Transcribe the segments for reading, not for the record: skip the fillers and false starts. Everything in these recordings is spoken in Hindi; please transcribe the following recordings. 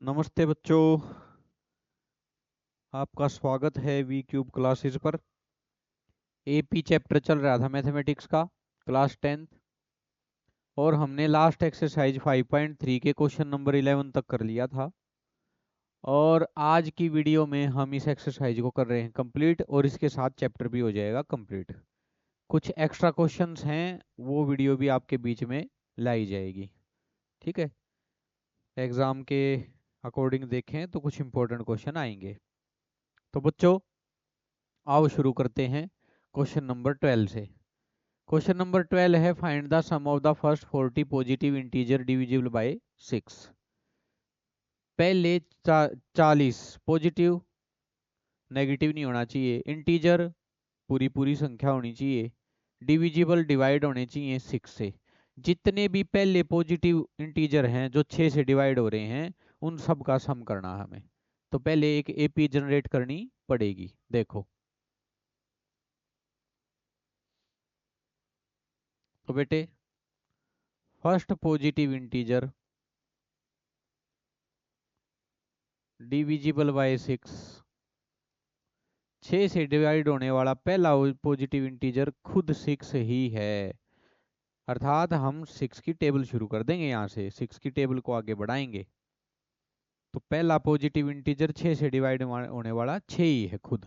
नमस्ते बच्चों, आपका स्वागत है वी क्यूब क्लासेस पर। एपी चैप्टर चल रहा था मैथमेटिक्स का, क्लास 10th, और हमने लास्ट एक्सरसाइज 5.3 के क्वेश्चन नंबर 11 तक कर लिया था। और आज की वीडियो में हम इस एक्सरसाइज को कर रहे हैं कंप्लीट, और इसके साथ चैप्टर भी हो जाएगा कंप्लीट। कुछ एक्स्ट्रा क्वेश्चंस हैं, वो वीडियो भी आपके बीच में लाई जाएगी। ठीक है, एग्जाम के अकॉर्डिंग देखें तो कुछ इंपॉर्टेंट क्वेश्चन आएंगे। तो बच्चों, आओ शुरू करते हैं क्वेश्चन नंबर 12 से। क्वेश्चन नंबर 12 है, find the sum of the first 40 positive integer divisible by 6। पहले 40 पॉजिटिव, नेगेटिव नहीं होना चाहिए, इंटीजर पूरी पूरी संख्या होनी चाहिए, डिविजिबल डिवाइड होने चाहिए 6 से। जितने भी पहले पॉजिटिव इंटीजर हैं जो 6 से डिवाइड हो रहे हैं, उन सब का सम करना है हमें। तो पहले एक एपी जनरेट करनी पड़ेगी। देखो तो बेटे, first positive integer divisible by 6, 6 से डिवाइड होने वाला पहला पॉजिटिव इंटीजर खुद 6 ही है। अर्थात हम 6 की टेबल शुरू कर देंगे, यहाँ से 6 की टेबल को आगे बढ़ाएंगे। तो पहला पॉजिटिव इंटीजर 6 से डिवाइड होने वाला 6 ही है खुद।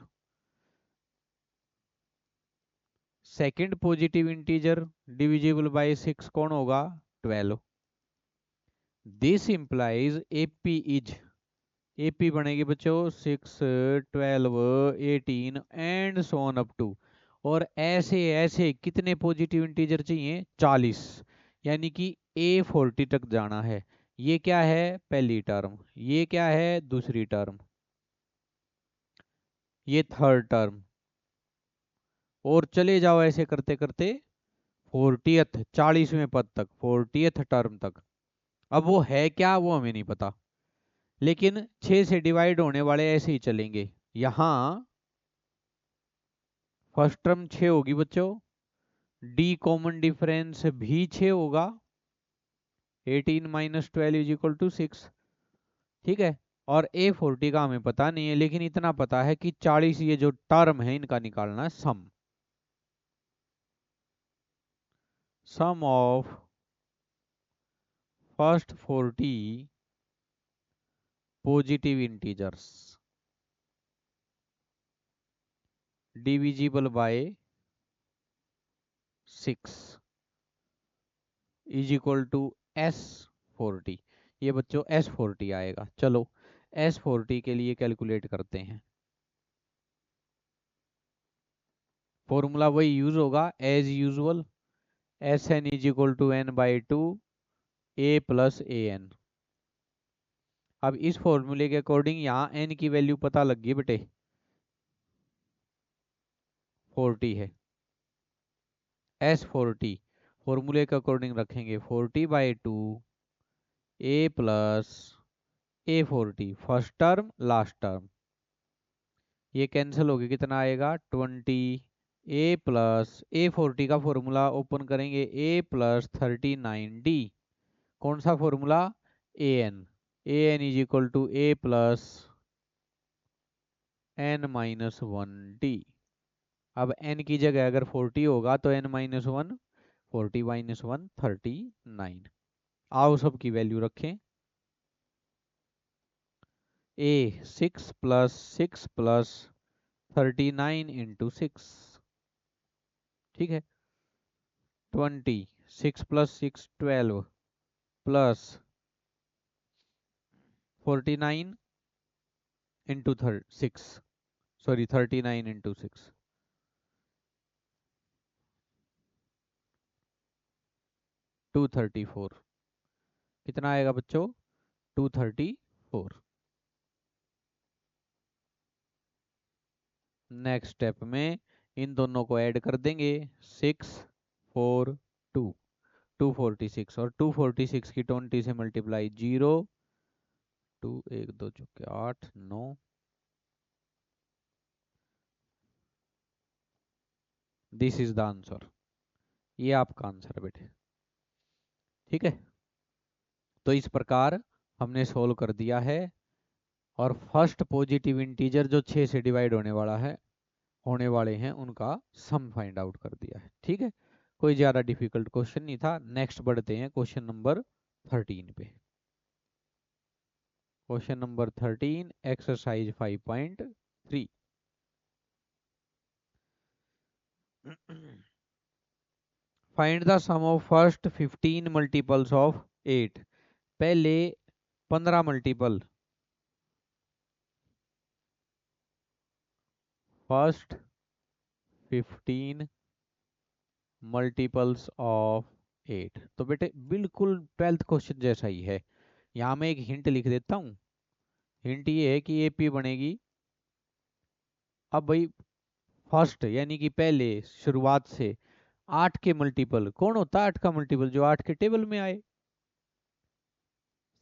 Second positive integer divisible by 6 कौन होगा? 12। This implies AP is, AP बनेगी बच्चों 6, 12, 18 and so on up to. और ऐसे ऐसे कितने पॉजिटिव इंटीजर चाहिए? 40। यानी कि A40 तक जाना है। ये क्या है? पहली टर्म। ये क्या है? दूसरी टर्म। ये थर्ड टर्म। और चले जाओ ऐसे करते करते 40th, 40वें पद तक, 40th टर्म तक। अब वो है क्या, वो हमें नहीं पता, लेकिन 6 से डिवाइड होने वाले ऐसे ही चलेंगे। यहाँ फर्स्ट टर्म 6 होगी बच्चों, डी कॉमन डिफरेंस भी 6 होगा, 18 माइनस 12 इज इक्वल टू 6। ठीक है, और A40 का हमें पता नहीं है, लेकिन इतना पता है कि 40 ये जो टर्म है इनका निकालना है sum. Sum of first 40 positive integers divisible by 6 is equal to S40। ये बच्चों S40 आएगा। चलो S40 के लिए कैलकुलेट करते हैं। फॉर्मूला वही यूज होगा as usual, S N is equal to N by two A plus A N. अब इस फॉर्मूले के अकॉर्डिंग यहाँ एन की वैल्यू पता लग गई बेटे, 40 है। S40 फॉर्मूले के अकॉर्डिंग रखेंगे 40 by two A plus A40, first term last term. ये कैंसिल हो गया, कितना आएगा? 20। ए प्लस A40 का फॉर्मूला ओपन करेंगे, ए प्लस 39D। कौन सा फॉर्मूला? A N. A N is equal to A plus N minus 1D। अब n की जगह अगर 40 होगा तो n माइनस 1, 40 माइनस 1 39। आओ सबकी वैल्यू रखें। a 6 plus 6 plus 39 into 6। ठीक है, 20, 6 plus 6 12 plus 49 into 6, sorry 39 into 6, 234। कितना आएगा बच्चों? 234। नेक्स्ट स्टेप में इन दोनों को ऐड कर देंगे, 6 4 2, 246, और 246 की 20 से मल्टीप्लाई 0, 2 1 2 चुके 8 9। This is the answer. ये आपका आंसर है बेटे। ठीक है, तो इस प्रकार हमने सोल्व कर दिया है, और फर्स्ट पॉजिटिव इंटीजर जो 6 से डिवाइड होने वाले हैं उनका सम फाइंड आउट कर दिया है। ठीक है, कोई ज्यादा डिफिकल्ट क्वेश्चन नहीं था। नेक्स्ट बढ़ते हैं क्वेश्चन नंबर 13 पे। Question number 13 exercise 5.3। Find the sum of first 15 multiples of 8। पहले 15 मल्टीपल, फर्स्ट 15 मल्टीपल्स ऑफ 8। तो बेटे बिल्कुल 12th क्वेश्चन जैसा ही है। यहाँ मैं एक हिंट लिख देता हूँ। हिंट ये है कि एपी बनेगी। अब भाई फर्स्ट यानी कि पहले शुरुआत से 8 के मल्टीपल कौन होता है? 8 का मल्टीपल जो 8 के टेबल में आए,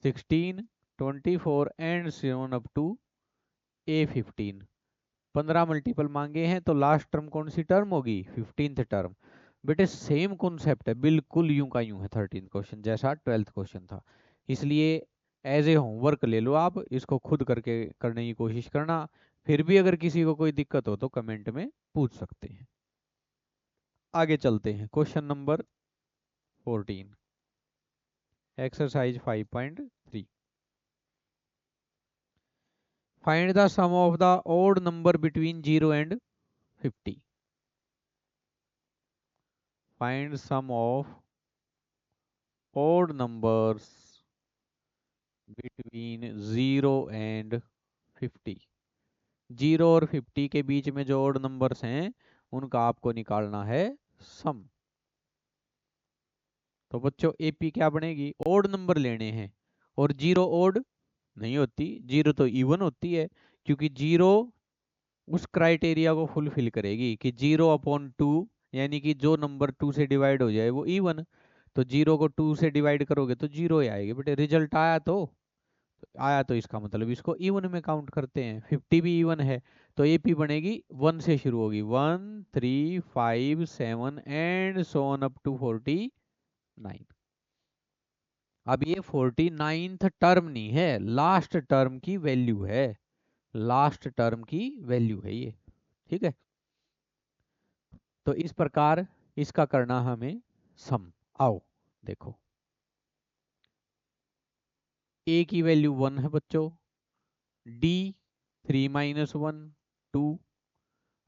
16, 24 and 7 up to A15। 15 multiple मांगे हैं तो लास्ट टर्म कौन सी टर्म होगी? 15th term. बेटे सेम कॉन्सेप्ट है, बिल्कुल यूं का यूं है 13th क्वेश्चन जैसा 12th क्वेश्चन था। इसलिए एज ए होमवर्क ले लो आप, इसको खुद करके करने की कोशिश करना। फिर भी अगर किसी को कोई दिक्कत हो तो कमेंट में पूछ सकते हैं। आगे चलते हैं question number 14 exercise 5.3। Find the sum of the odd number between 0 and 50। Find sum of odd numbers between 0 and 50। 0 और 50 के बीच में जो ओड नंबर्स हैं उनका आपको निकालना है सम। तो बच्चों एपी क्या बनेगी? ओड नंबर लेने हैं, और 0 ओड नहीं होती, 0 तो इवन होती है, क्योंकि 0 उस क्राइटेरिया को फुलफिल करेगी कि 0/2, यानी कि जो नंबर 2 से डिवाइड हो जाए वो इवन। तो 0 को 2 से डिवाइड करोगे तो 0 ही आएगी बेटे। रिजल्ट आया तो इसका मतलब इसको इवन में काउंट करते हैं। 50 भी इवन है, तो एपी बनेगी 1 से शुरू होगी, 1, 3, 5, 7 and so on up to 49। अब ये 49th टर्म नहीं है, लास्ट टर्म की वैल्यू है। लास्ट टर्म की वैल्यू है ये। ठीक है, तो इस प्रकार इसका करना हमें सम। आओ देखो, ए की वैल्यू 1 है बच्चों, डी 3 - 1 2,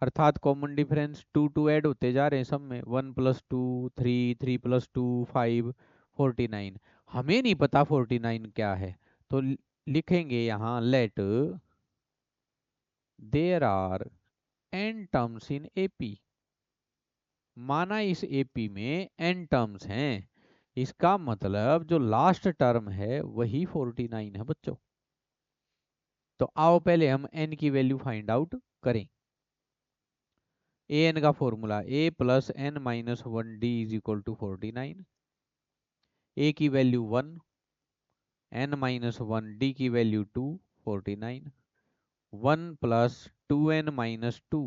अर्थात कॉमन डिफरेंस 2 2 ऐड होते जा रहे हैं सब में। 1 + 2 3, 3 + 2 5, 49। हमें नहीं पता 49 क्या है, तो लिखेंगे यहाँ let there are n terms in AP. माना इस एपी में n टर्म्स हैं, इसका मतलब जो लास्ट टर्म है वही 49 है बच्चों। तो आओ पहले हम n की वैल्यू फाइंड आउट करें। an का formula a + n - 1 d = 49। a की वैल्यू 1, n - 1 d की वैल्यू 2, 49। 1 + 2n - 2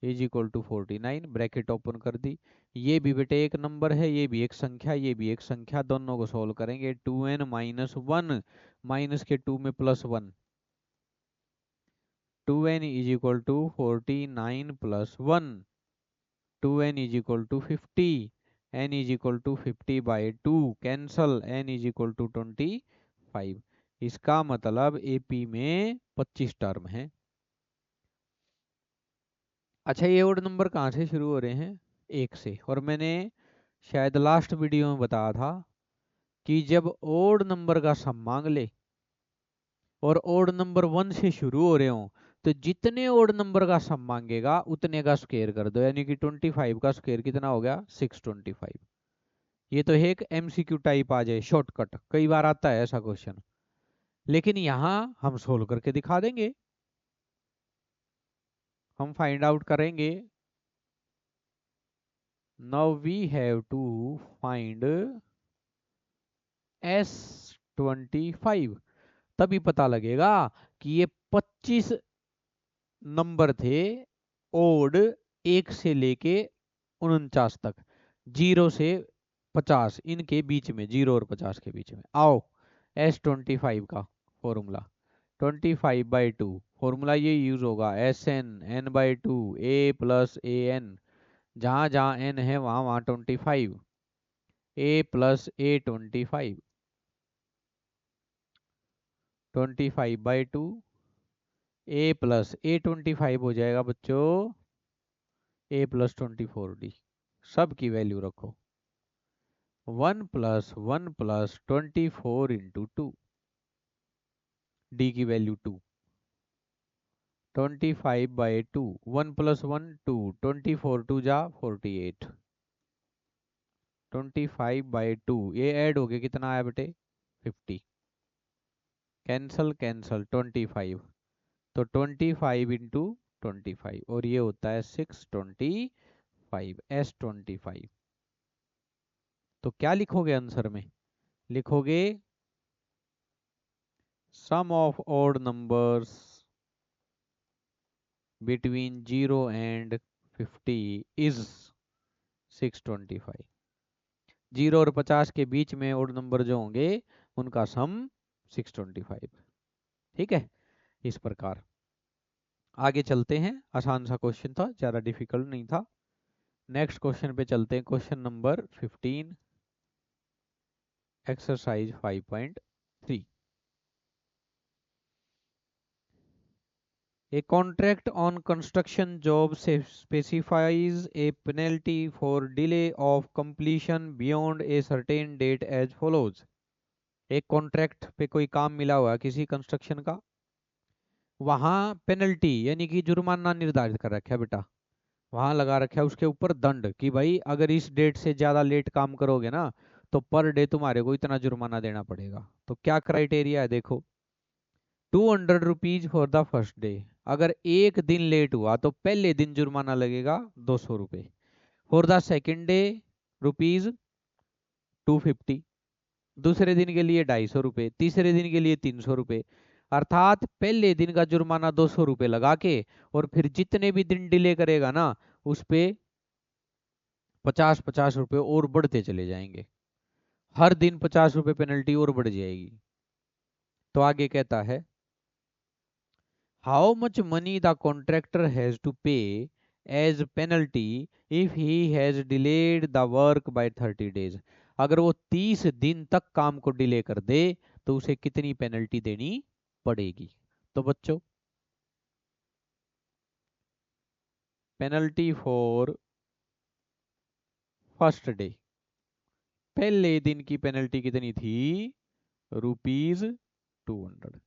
= 49। ब्रैकेट ओपन कर दी। ये भी बेटे एक नंबर है, ये भी एक संख्या, ये भी एक संख्या, दोनों को सोल्व करेंगे। 2n - 1 माइनस के 2 में +1, 2n = 49 + 1, 2n = 50, n = 50/2, cancel, n = 25। इसका मतलब एपी में 25 टर्म है। अच्छा, ये ओड नंबर कहाँ से शुरू हो रहे हैं? 1 से। और मैंने शायद लास्ट वीडियो में बताया था कि जब ओड नंबर का सम मांग ले और ओड नंबर 1 से शुरू हो रहे हो, तो जितने ओड नंबर का सम मांगेगा उतने का स्क्वायर कर दो, यानी कि 25 का स्क्वायर कितना हो गया? 625। ये तो एक एमसीक्यू टाइप आ जाए शॉर्टकट, कई बार आता है ऐसा क्वेश्चन, लेकिन यहाँ हम सोल्व करके दिखा देंगे। हम फाइंड आउट करेंगे। Now we have to find S25। तभी पता लगेगा कि ये 25 नंबर थे ओड 1 से लेके 49 तक, 0 से 50 इनके बीच में, 0 और 50 के बीच में। आओ S25 का फॉर्मूला 25/2 फॉर्मूला ये यूज होगा SN n/2 A plus AN, जहाँ जहाँ n है वहाँ वहाँ 25, A plus A25 25/2 A plus A25 हो जाएगा बच्चों A प्लस 24D। सब की वैल्यू रखो 1 + 1 + 24 × 2, D की वैल्यू 2, 25/2 1 + 1 2, 24 2 जा 48, 25/2 ये ऐड हो गया कितना आया बेटे 50, कैंसल कैंसल 25, तो 25 × 25 और ये होता है 625 S25। तो क्या लिखोगे आंसर में, लिखोगे sum of odd numbers between 0 and 50 is 625। 0 और 50 के बीच में ऑड नंबर जो होंगे उनका सम 625। ठीक है, इस प्रकार आगे चलते हैं। आसान सा क्वेश्चन था, ज़्यादा डिफिकल्ट नहीं था। नेक्स्ट क्वेश्चन पे चलते हैं, question number 15, exercise 5.3। A contract on construction job specifies a penalty for delay of completion beyond a certain date as follows। एक कॉन्ट्रैक्ट पे कोई काम मिला हुआ है किसी कंस्ट्रक्शन का, वहां पेनल्टी यानी कि जुर्माना निर्धारित कर रखा है बेटा, वहां लगा रखा है उसके ऊपर दंड कि भाई अगर इस डेट से ज्यादा लेट काम करोगे ना तो पर डे तुम्हारे को इतना जुर्माना देना पड़ेगा। तो क्या क्राइटेरिया है देखो, 200 rupees for the first day, अगर एक दिन लेट हुआ तो पहले दिन जुर्माना लगेगा 200 रुपये। For the second day rupees 250, दूसरे दिन के लिए 250 रुपये, तीसरे दिन के लिए 300 रुपये। अर्थात पहले दिन का जुर्माना 200 रुपये लगा के और फिर जितने भी दिन डिले करेगा ना उस पे 50-50 रुपये और बढ़ते चले जाएंगे, हर दिन 50 रुपये पेनल्टी और बढ़ जाएगी। तो आगे कहता है how much money the contractor has to pay as penalty if he has delayed the work by 30 days। अगर वो 30 दिन तक काम को डिले कर दे तो उसे कितनी पेनल्टी देनी पड़ेगी। तो बच्चों पेनल्टी फॉर फर्स्ट डे, पहले दिन की पेनल्टी कितनी थी ₹200।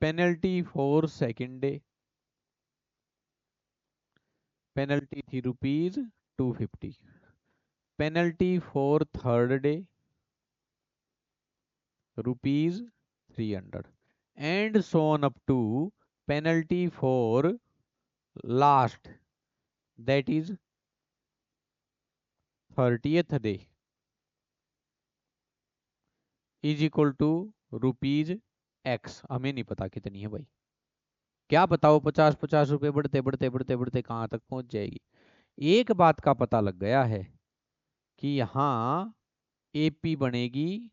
Penalty for second day penalty थी ₹250। Penalty for third day ₹300 and so on up to penalty for last, that is 30th day is equal to ₹X। हमें नहीं पता कितनी है भाई, क्या बताओ 50-50 रुपये बढ़ते बढ़ते बढ़ते बढ़ते कहाँ तक पहुंच जाएगी। एक बात का पता लग गया है कि यहाँ एपी बनेगी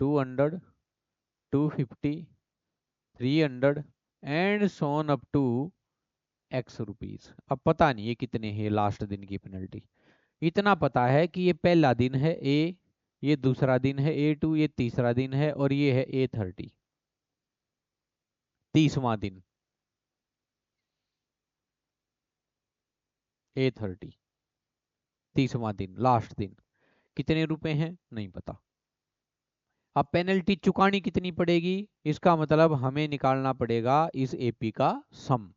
200, 250, 300 and so on up to X rupees. अब पता नहीं है कितने हैं लास्ट दिन की पेनल्टी, इतना पता है कि ये पहला दिन है A, ये दूसरा दिन है A2, ये तीसरा दिन है और ये है A30, 30वां दिन A30, 30वां दिन लास्ट दिन। कितने रुपए हैं नहीं पता। अब पेनल्टी चुकानी कितनी पड़ेगी, इसका मतलब हमें निकालना पड़ेगा इस एपी का सम।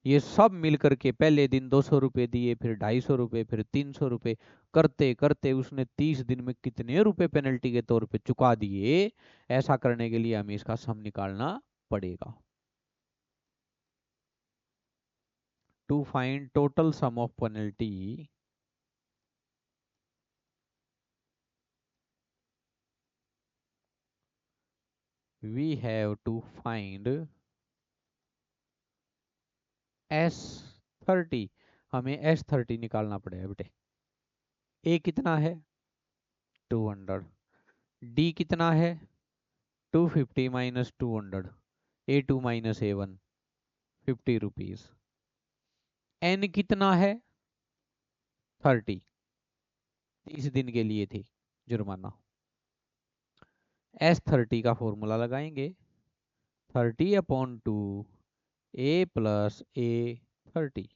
ये सब मिलकर के पहले दिन 200 रुपये दिए, फिर 250 रुपये, फिर 300 रुपये, करते करते उसने 30 दिन में कितने रुपए पेनल्टी के तौर पे चुका दिए, ऐसा करने के लिए हमें इसका सम निकालना पड़ेगा। To find total sum of penalty we have to find S30, हमें S30 निकालना पड़ेगा बेटे। ए कितना है 200, डी कितना है 250 minus 200, A2 minus A1 50 rupees. N कितना है 30, 30 दिन के लिए थी जुर्माना। S30 का फॉर्मूला लगाएंगे 30/2 A प्लस A30।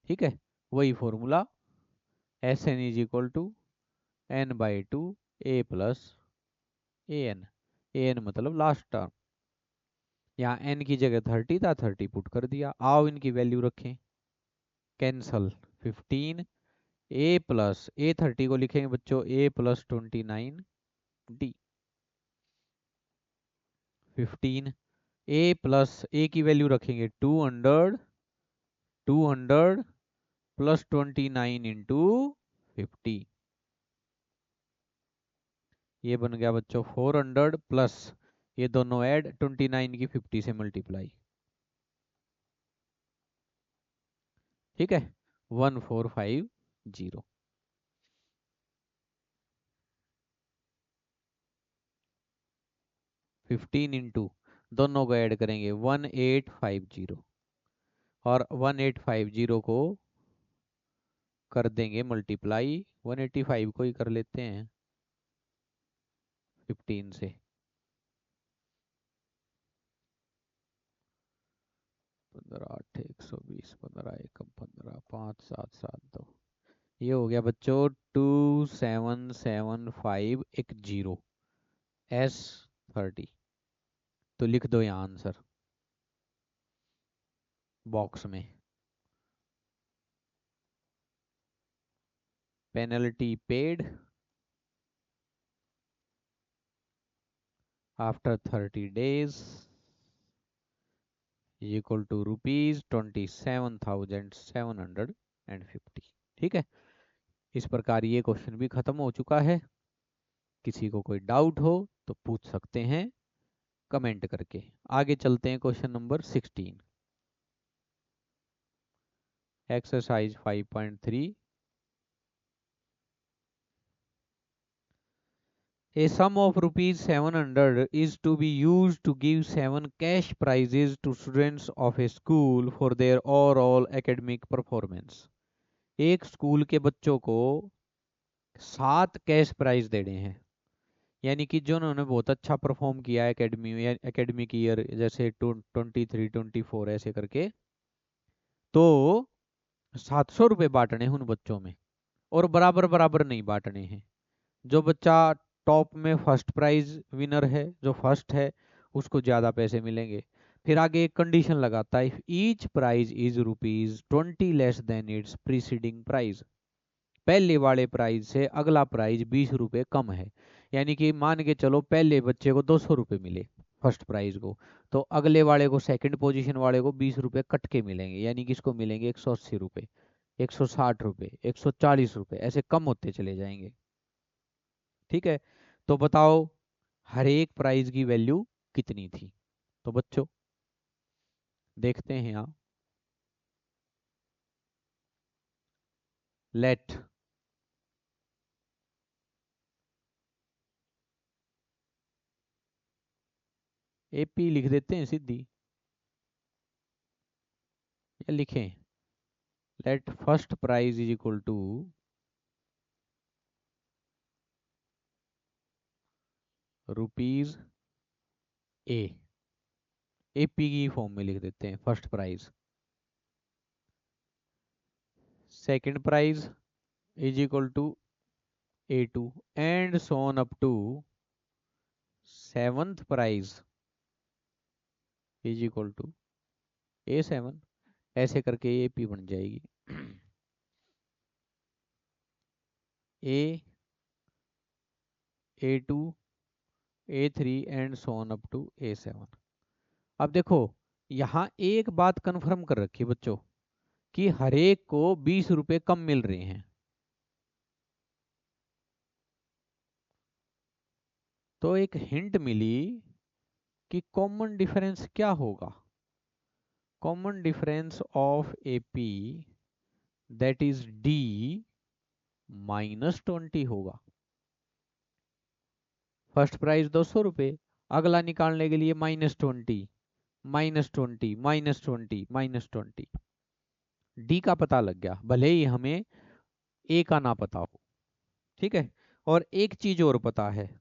ठीक है, वही formula SN is equal to N/2 A plus AN। AN मतलब लास्ट टर्म, यहाँ N की जगह 30 था, 30 पुट कर दिया। आओ इनकी वैल्यू रखें, कैंसल 15 A प्लस A30 को लिखेंगे बच्चों A plus 29 D। 15 A plus A की वैल्यू रखेंगे 200 प्लस 29 इंटू 50, ये बन गया बच्चों 400 प्लस ये दोनों ऐड 29 की 50 से मल्टीप्लाई। ठीक है, 1450। 15 इंटू दोनों को ऐड करेंगे 1850, और 1850 को कर देंगे मल्टीप्लाई 185 को ही कर लेते हैं 15 से। 15 8 120, 15 1 15, 5 7 7 2, ये हो गया बच्चों 27750 S30। तो लिख दो यहाँ आंसर बॉक्स में। Penalty paid after 30 days is equal to ₹27,750। ठीक है, इस प्रकार ये क्वेश्चन भी खत्म हो चुका है। किसी को कोई डाउट हो तो पूछ सकते हैं कमेंट करके। आगे चलते हैं question number 16, exercise 5.3। A sum of ₹700 is to be used to give 7 cash prizes to students of a school for their overall academic performance। एक स्कूल के बच्चों को 7 कैश प्राइज देने हैं, यानी कि जो उन्होंने बहुत अच्छा परफॉर्म किया है एकेडमी में, एकेडमिक ईयर जैसे 23 24 ऐसे करके, तो 700 रुपये बांटने हैं उन बच्चों में, और बराबर बराबर नहीं बांटने हैं। जो बच्चा टॉप में फर्स्ट प्राइज विनर है, जो फर्स्ट है, उसको ज्यादा पैसे मिलेंगे। फिर आगे एक कंडीशन लगाता है, if each prize is ₹20 less than its preceding prize. पहले वाले प्राइज से अगला प्राइज 20 रुपए कम है, यानी कि मान के चलो पहले बच्चे को 200 रुपये मिले फर्स्ट प्राइज को, तो अगले वाले को सेकंड पोजीशन वाले को 20 रुपये कट के मिलेंगे, यानी कि इसको मिलेंगे 180 रुपये, 160 रुपये, 140 रुपये, ऐसे कम होते चले जाएंगे। ठीक है, तो बताओ हर एक प्राइज की वैल्यू कितनी थी। तो बच्चों देखते हैं यहाँ, लेट एपी लिख देते हैं सीधी, या लिखें let first prize is equal to rupees a, AP की फॉर्म में लिख देते हैं first prize. Second prize is equal to A2 and so on up to seventh prize is equal to A7, ऐसे करके एपी बन जाएगी A, A2, A3 and so on up to A7। अब देखो यहाँ एक बात कंफर्म कर रखी है बच्चों कि हर एक को 20 रुपए कम मिल रहे हैं, तो एक हिंट मिली कि कॉमन डिफरेंस क्या होगा। Common difference of AP that is D -20 होगा। फर्स्ट प्राइज 200 रुपये, अगला निकालने के लिए -20, -20, -20, -20। डी का पता लग गया, भले ही हमें ए का ना पता हो। ठीक है, और एक चीज और पता है,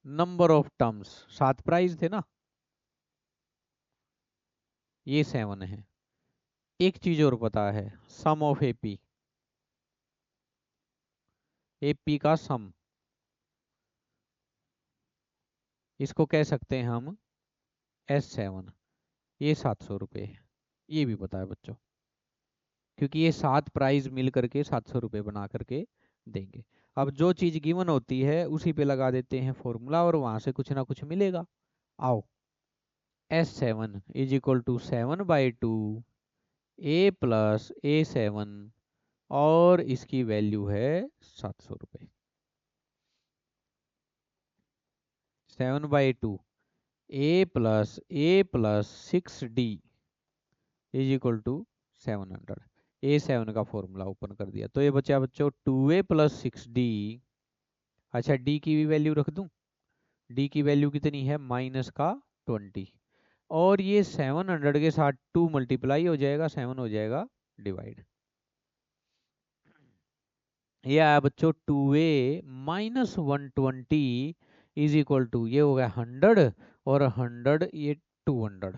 नंबर ऑफ टर्म्स, 7 प्राइज थे ना, ये 7 है। एक चीज और पता है, सम ऑफ एपी, एपी का सम, इसको कह सकते हैं हम S7, ये 700 रुपये है। ये भी पता है बच्चों, क्योंकि ये 7 प्राइज मिल करके 700 रुपये बना करके देंगे। अब जो चीज गिवन होती है उसी पे लगा देते हैं फॉर्मूला, और वहां से कुछ ना कुछ मिलेगा। आओ, S7 = 7/2 A + A7, और इसकी वैल्यू है 700 रुपये। 7/2 A + A+6D = 700। A7 का फॉर्मूला ओपन कर दिया, तो ये बचा बच्चों 2A + 6D। अच्छा, D की भी वैल्यू रख दूं, D की वैल्यू कितनी है, -20, और ये 700 के साथ 2 मल्टीप्लाई हो जाएगा, 7 हो जाएगा डिवाइड। ये आया बच्चों 2A - 120 = ये हो गया 100, और 100 ये 200।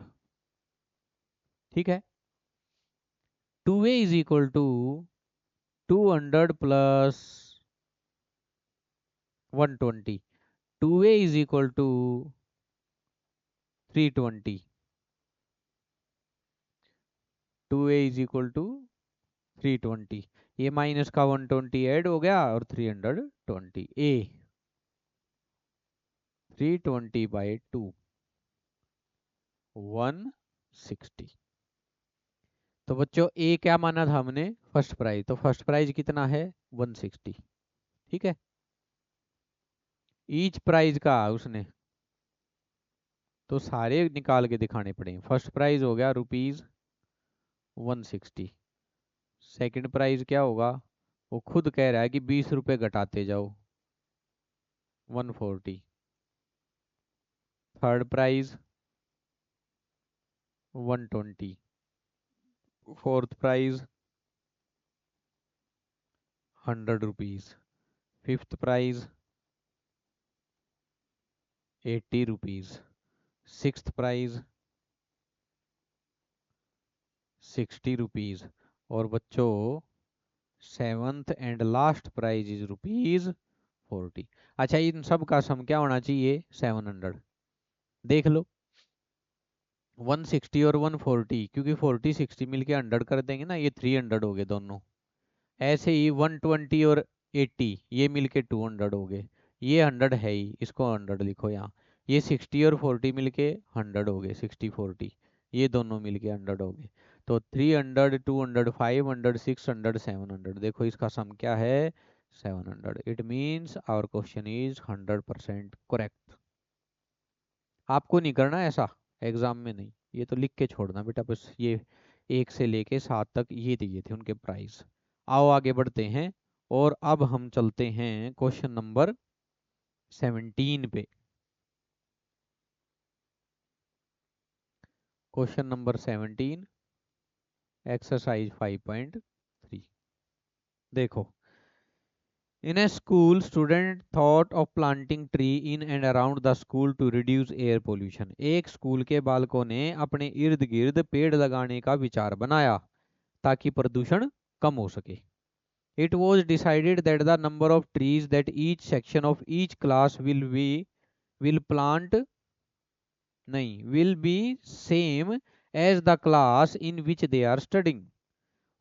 ठीक है, 2A = 200 + 120, 2A = 320, 2A = 320, ये माइनस का 120 ऐड हो गया, और 320, A 320/2 160। तो बच्चों ए क्या माना था हमने, फर्स्ट प्राइज, तो फर्स्ट प्राइज कितना है 160। ठीक है, ईच प्राइज का उसने तो सारे निकाल के दिखाने पड़े। फर्स्ट प्राइज हो गया ₹160, सेकंड प्राइज क्या होगा, वो खुद कह रहा है कि 20 रुपए घटाते जाओ, 140। Third prize 120, fourth prize 100 rupees, fifth prize 80 rupees, sixth prize 60 rupees, और बच्चों seventh and last prize is ₹40। अच्छा, इन सब का सम क्या होना चाहिए, 700। देख लो, 160 और 140, क्योंकि 40 60 मिलके 100 कर देंगे ना, ये 300 हो गए दोनों। ऐसे ही 120 और 80 ये मिलके 200 हो गए, ये 100 है ही, इसको 100 लिखो यहाँ। ये 60 और 40 मिलके 100 हो गए, 60 40, ये दोनों मिलके 100 हो गए। तो 300 200 500 600 700, देखो इसका सम क्या है, 700। It means our question is 100% correct. आपको नहीं करना ऐसा एग्जाम में, नहीं, ये तो लिख के छोड़ना बेटा बस। ये 1 से लेके 7 तक ये दिए थे उनके प्राइस। आओ आगे बढ़ते हैं, और अब हम चलते हैं क्वेश्चन नंबर 17 पे। Question number 17, exercise 5.3। देखो, in a school student thought of planting tree in and around the school to reduce air pollution। एक स्कूल के बालकों ने अपने इर्द गिर्द पेड़ लगाने का विचार बनाया ताकि प्रदूषण कम हो सके। It was decided that the number of trees that each section of each class will plant नहीं will be same as the class in which they are studying।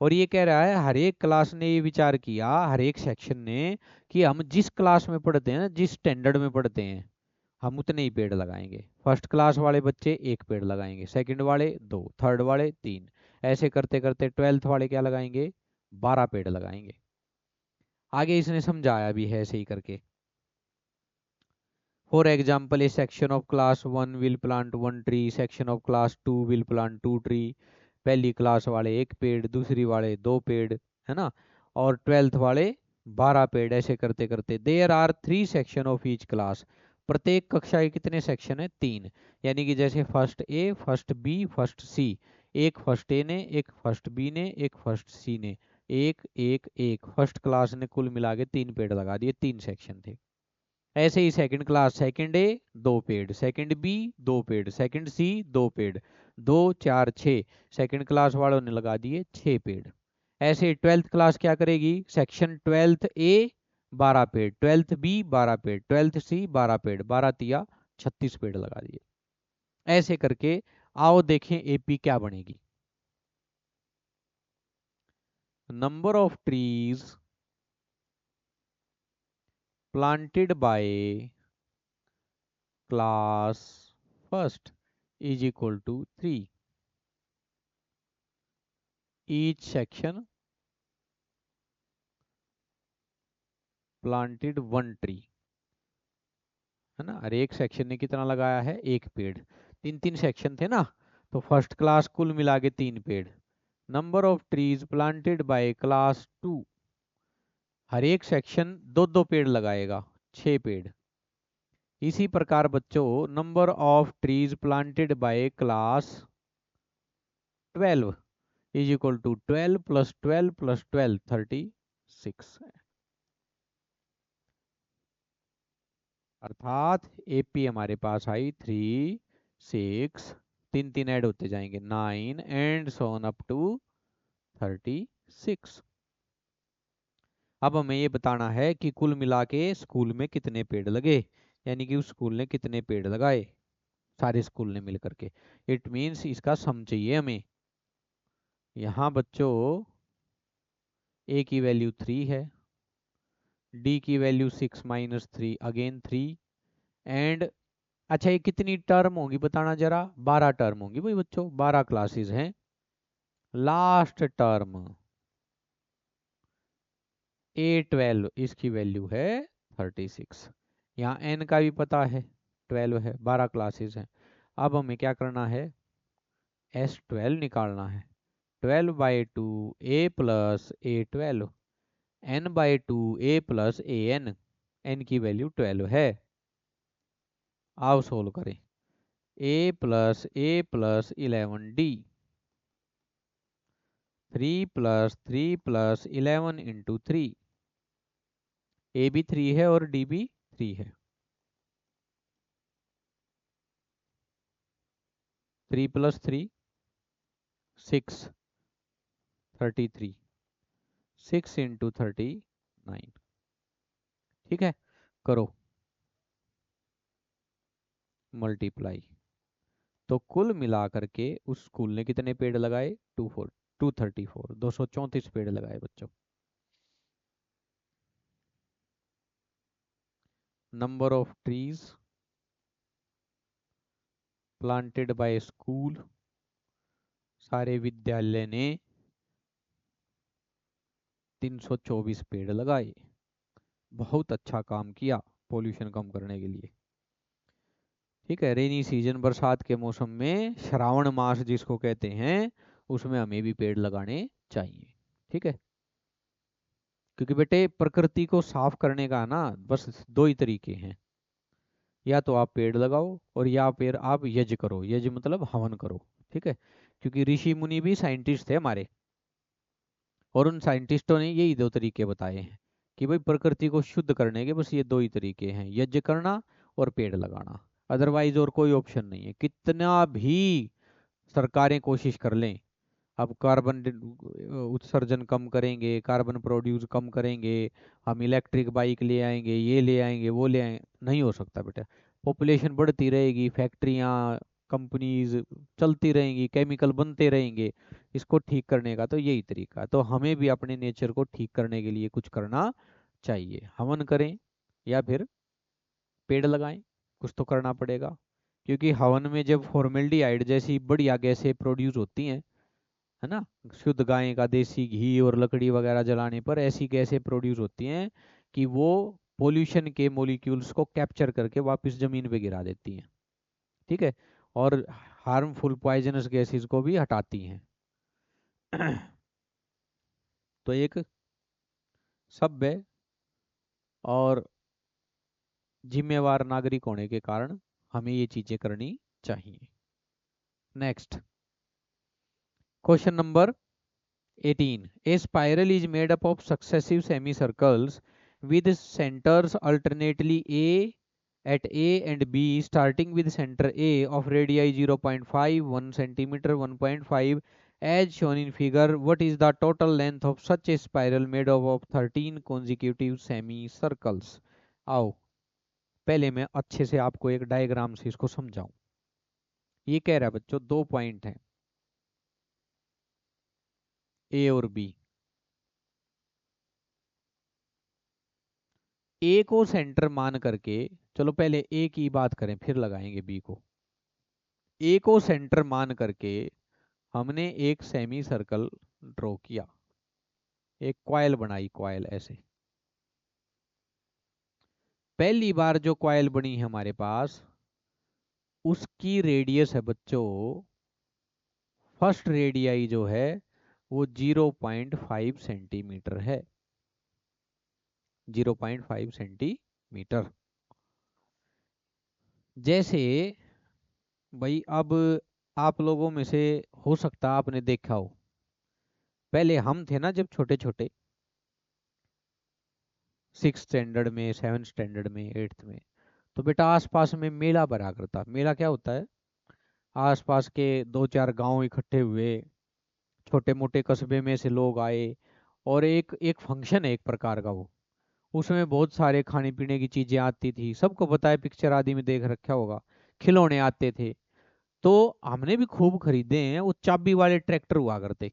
और ये कह रहा है हर एक क्लास ने ये विचार किया, हर एक सेक्शन ने, कि हम जिस क्लास में पढ़ते हैं, जिस स्टैंडर्ड में पढ़ते हैं, हम उतने ही पेड़ लगाएंगे। फर्स्ट क्लास वाले बच्चे 1 पेड़ लगाएंगे, सेकंड वाले 2, थर्ड वाले 3, ऐसे करते करते 12th वाले क्या लगाएंगे, 12 पेड़ लगाएंगे। आगे इसने समझाया भी है ऐसे ही करके। For example, A section of class 1 will plant 1 tree, section of class 2 will plant 2 tree. पहली क्लास वाले 1 पेड़, दूसरी वाले 2 पेड़, है ना, और 12th वाले 12 पेड़, ऐसे करते करते। There are 3 section of each class, प्रत्येक कक्षा के कितने सेक्शन है? 3। यानी कि जैसे first A, first B, first सी, एक फर्स्ट ए ने, एक फर्स्ट बी ने, एक फर्स्ट सी ने, एक एक एक, फर्स्ट क्लास ने कुल मिला के 3 पेड़ लगा दिए, 3 सेक्शन थे। ऐसे ही सेकंड क्लास, सेकंड ए 2 पेड़, सेकंड बी 2 पेड़, सेकंड सी 2 पेड़, 2 4 6, सेकंड क्लास वालों ने लगा दिए 6 पेड़। ऐसे ट्वेल्थ क्लास क्या करेगी? सेक्शन ट्वेल्थ ए 12 पेड़, ट्वेल्थ बी 12 पेड़, ट्वेल्थ सी 12 पेड़, 12 तिया 36 पेड़ लगा दिए। ऐसे करके आओ देखें एपी क्या बनेगी। Number of trees planted by class first is equal to 3, each section planted 1 tree, है ना। हर एक सेक्शन ने कितना लगाया है? 1 पेड़। 3 3 सेक्शन थे ना, तो फर्स्ट क्लास कुल मिला के 3 पेड़। Number of trees planted by class 2, हर एक सेक्शन 2 2 पेड़ लगाएगा, 6 पेड़। इसी प्रकार बच्चों number of trees planted by class 12 is equal to 12 plus 12 plus 12 36। अर्थात एपी हमारे पास आई 3 6, 3 3 ऐड होते जाएंगे 9 and so on up to 36। अब हमें ये बताना है कि कुल मिला के स्कूल में कितने पेड़ लगे, यानी कि उस स्कूल ने कितने पेड़ लगाए, सारे स्कूल ने मिल करके। इट मीन्स इसका सम चाहिए हमें। यहाँ बच्चों ए की वैल्यू 3 है, डी की वैल्यू 6 माइनस 3 अगेन 3, एंड अच्छा ये कितनी टर्म होगी बताना जरा? 12 टर्म होगी भाई बच्चों, 12 क्लासेस हैं। लास्ट टर्म A12 इसकी वैल्यू है 36। यहाँ n का भी पता है 12 है, 12 क्लासेस हैं। अब हमें क्या करना है? S12 निकालना है। 12/2 A plus A12, n/2 A plus AN, n की वैल्यू 12 है। आओ सोल्व करें। A प्लस 11D, 3 + 3 + 11 इंटू 3, ए भी 3 है और डी भी 3 है। 3 + 3 6, 33, 6 इंटू 39। ठीक है, करो मल्टीप्लाई। तो कुल मिलाकर के उस स्कूल ने कितने पेड़ लगाए? 234 234 पेड़ लगाए बच्चों। Number of trees planted bye school, सारे विद्यालय ने 324 पेड़ लगाए। बहुत अच्छा काम किया पोल्यूशन कम करने के लिए। ठीक है, रेनी सीजन बरसात के मौसम में श्रावण मास जिसको कहते हैं, उसमें हमें भी पेड़ लगाने चाहिए। ठीक है, क्योंकि बेटे प्रकृति को साफ करने का ना बस 2 ही तरीके हैं, या तो आप पेड़ लगाओ और या फिर आप यज्ञ करो। यज्ञ मतलब हवन करो। ठीक है, क्योंकि ऋषि मुनि भी साइंटिस्ट थे हमारे, और उन साइंटिस्टों ने यही 2 तरीके बताए हैं कि भाई प्रकृति को शुद्ध करने के बस ये 2 ही तरीके हैं, यज्ञ करना और पेड़ लगाना। अदरवाइज और कोई ऑप्शन नहीं है। कितना भी सरकारें कोशिश कर लें, अब कार्बन उत्सर्जन कम करेंगे, कार्बन प्रोड्यूस कम करेंगे, हम इलेक्ट्रिक बाइक ले आएंगे, ये ले आएंगे, वो ले आएंगे, नहीं हो सकता बेटा। पॉपुलेशन बढ़ती रहेगी, फैक्ट्रियाँ कंपनीज चलती रहेंगी, केमिकल बनते रहेंगे। इसको ठीक करने का तो यही तरीका है। तो हमें भी अपने नेचर को ठीक करने के लिए कुछ करना चाहिए। हवन करें या फिर पेड़ लगाएं, कुछ तो करना पड़ेगा। क्योंकि हवन में जब फॉर्मेल्डिहाइड जैसी बढ़िया गैसें प्रोड्यूस होती हैं, है ना, शुद्ध गाय का देसी घी और लकड़ी वगैरह जलाने पर ऐसी गैसें प्रोड्यूस होती हैं कि वो पोल्यूशन के मॉलिक्यूल्स को कैप्चर करके वापस जमीन पे गिरा देती हैं। ठीक है, और हार्मफुल पॉइजनस गैसेस को भी हटाती हैं। तो एक सभ्य और जिम्मेवार नागरिक होने के कारण हमें ये चीजें करनी चाहिए। Next question number 18. A spiral is made up of successive semicircles with centers alternately at A and B, starting with center A of radii 0.5, 1 centimeter, 1.5 as shown in figure. What is the total length of such a spiral made up of 13 consecutive semicircles? आओ पहले मैं अच्छे से आपको एक डायग्राम से इसको समझाऊं। ये कह रहा है बच्चों दो पॉइंट हैं ए और बी। ए को सेंटर मान करके, चलो पहले ए की बात करें फिर लगाएंगे बी को। ए को सेंटर मान करके हमने एक सेमी सर्कल ड्रॉ किया, एक क्वाइल बनाई, क्वाइल ऐसे। पहली बार जो क्वाइल बनी है हमारे पास, उसकी रेडियस है बच्चों, फर्स्ट रेडियाई जो है वो 0.5 सेंटीमीटर है, 0.5 सेंटीमीटर। जैसे भाई अब आप लोगों में से हो सकता है आपने देखा हो, पहले हम थे ना जब छोटे छोटे, 6 स्टैंडर्ड में, 7 स्टैंडर्ड में, 8th में, तो बेटा आसपास में मेला भरा करता। मेला क्या होता है? आसपास के दो चार गांव इकट्ठे हुए, छोटे मोटे कस्बे में से लोग आए, और एक एक फंक्शन है एक प्रकार का वो। उसमें बहुत सारे खाने पीने की चीजें आती थी, सबको पता है, पिक्चर आदि में देख रखा होगा। खिलौने आते थे, तो हमने भी खूब खरीदे हैं। वो चाबी वाले ट्रैक्टर हुआ करते,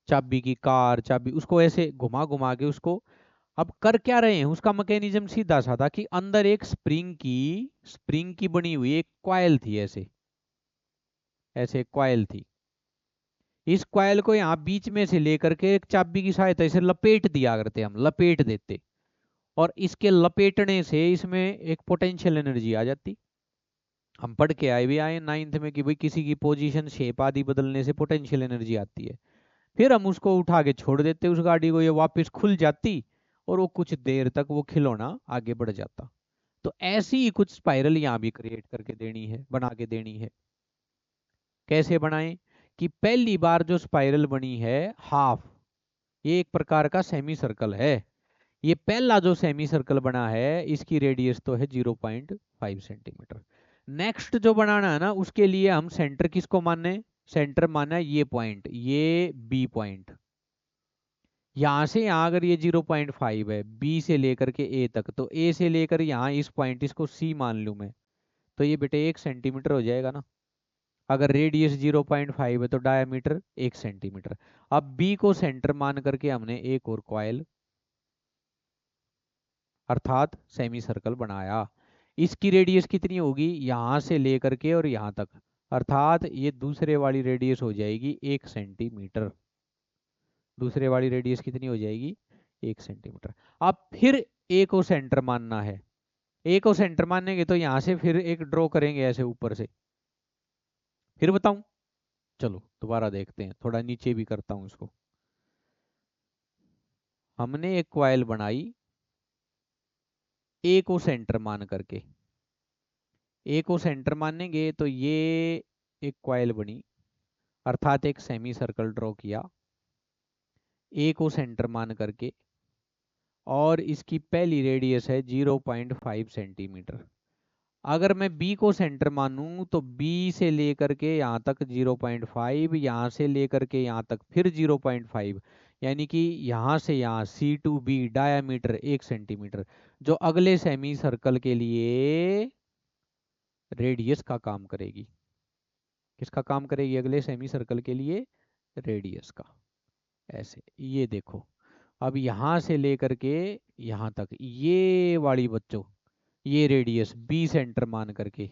चाबी की कार, चाबी उसको ऐसे घुमा घुमा के उसको। अब कर क्या रहे हैं, उसका मैकेनिज्म सीधा सा था कि अंदर एक स्प्रिंग की बनी हुई एक कॉइल थी, ऐसे ऐसे कॉइल थी। इस कॉइल को यहाँ बीच में से लेकर के एक चाबी की सहायता से लपेट दिया करते, हम लपेट देते, और इसके लपेटने से इसमें एक पोटेंशियल एनर्जी आ जाती। हम पढ़ के आए भी आए 9th में कि भाई किसी की पोजीशन शेप आदि बदलने से पोटेंशियल एनर्जी आती है। फिर हम उसको उठा के छोड़ देते उस गाड़ी को, ये वापस खुल जाती, और वो कुछ देर तक वो खिलौना आगे बढ़ जाता। तो ऐसी ही कुछ स्पाइरल यहाँ भी क्रिएट करके देनी है, बना के देनी है। कैसे बनाएं? कि पहली बार जो स्पाइरल बनी है हाफ, ये एक प्रकार का सेमी सर्कल है। ये पहला जो सेमी सर्कल बना है इसकी रेडियस तो है 0.5 सेंटीमीटर। नेक्स्ट जो बनाना है ना, उसके लिए हम सेंटर किसको माने? सेंटर माना है ये पॉइंट, ये बी पॉइंट। यहां से यहां अगर ये 0.5 है बी से लेकर के ए तक, तो ए से लेकर यहाँ इस पॉइंट, इसको सी मान लूं मैं, तो ये बेटे 1 सेंटीमीटर हो जाएगा ना। अगर रेडियस 0.5 है तो डायमीटर 1 सेंटीमीटर। अब बी को सेंटर मान करके हमने एक और कॉइल अर्थात सेमी सर्कल बनाया। इसकी रेडियस कितनी होगी, यहां से लेकर के और यहां तक, अर्थात ये दूसरे वाली रेडियस हो जाएगी 1 सेंटीमीटर। दूसरे वाली रेडियस कितनी हो जाएगी? 1 सेंटीमीटर। अब फिर ए को सेंटर मानना है। ए को सेंटर मानेंगे तो यहां से फिर एक ड्रॉ करेंगे ऐसे ऊपर से। फिर बताऊं? चलो दोबारा देखते हैं, थोड़ा नीचे भी करता हूं इसको। हमने एक क्वाइल बनाई ए को सेंटर मान करके, ए को सेंटर मानेंगे तो ये एक क्वाइल बनी, अर्थात एक सेमी सर्कल ड्रॉ किया ए को सेंटर मान करके, और इसकी पहली रेडियस है 0.5 सेंटीमीटर। अगर मैं बी को सेंटर मानूं तो बी से लेकर के यहाँ तक 0.5, यहाँ से लेकर के यहाँ तक फिर 0.5, यानी कि यहाँ से यहाँ सी टू बी डायामीटर 1 सेंटीमीटर, जो अगले सेमी सर्कल के लिए रेडियस का काम करेगी। किसका काम करेगी अगले सेमी सर्कल के लिए? रेडियस का। ऐसे ये देखो, अब यहां से लेकर के यहां तक ये वाली बच्चों, ये रेडियस बी सेंटर मान करके,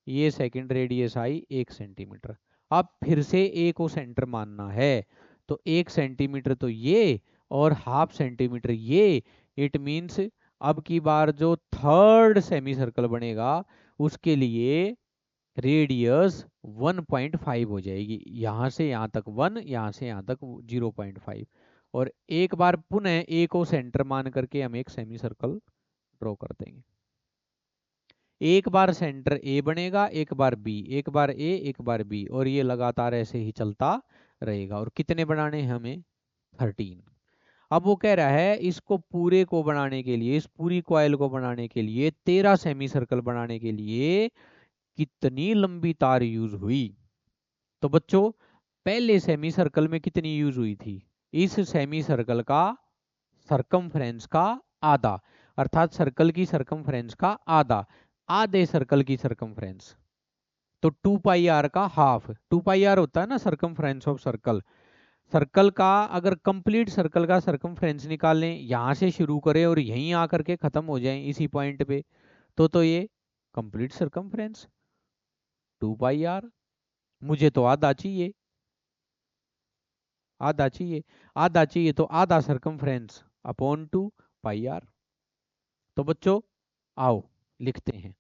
ये सेकंड रेडियस आई 1 सेंटीमीटर। अब फिर से ए को सेंटर मानना है, तो 1 सेंटीमीटर तो ये, और हाफ सेंटीमीटर ये। इट मीन्स अब की बार जो थर्ड सेमी सर्कल बनेगा उसके लिए रेडियस 1.5 हो जाएगी। यहां से यहां तक 1, यहां से यहां तक 0.5। और एक बार पुनः ए को सेंटर मान करके हम एक सेमी सर्कल ड्रॉ कर देंगे। एक बार सेंटर ए बनेगा, एक बार बी, एक बार ए, एक बार बी, और ये लगातार ऐसे ही चलता रहेगा। और कितने बनाने हैं हमें? 13। अब वो कह रहा है इसको पूरे को बनाने के लिए, इस पूरी कॉइल को बनाने के लिए, 13 सेमी सर्कल बनाने के लिए कितनी लंबी तार यूज हुई। तो बच्चों पहले सेमी सर्कल में कितनी यूज हुई थी? इस सेमी सर्कल का सरकमफ्रेंस का आधा, अर्थात सर्कल की सरकमफ्रेंस का आधा, आधे सर्कल की सरकमफ्रेंस। तो 2 पाई आर का हाफ, 2 पाई आर होता है ना सरकमफ्रेंस ऑफ सर्कल। सर्कल का अगर कंप्लीट सर्कल का सरकमफ्रेंस निकालें, यहां से शुरू करें और यहीं आकर के खत्म हो जाए इसी पॉइंट पे, तो ये कंप्लीट सरकमफ्रेंस 2 पाई आर। मुझे तो आधा चाहिए, आधा चाहिए, आधा चाहिए, तो आधा सरकमफ्रेंस अपॉन 2 पाई आर। तो बच्चों आओ लिखते हैं,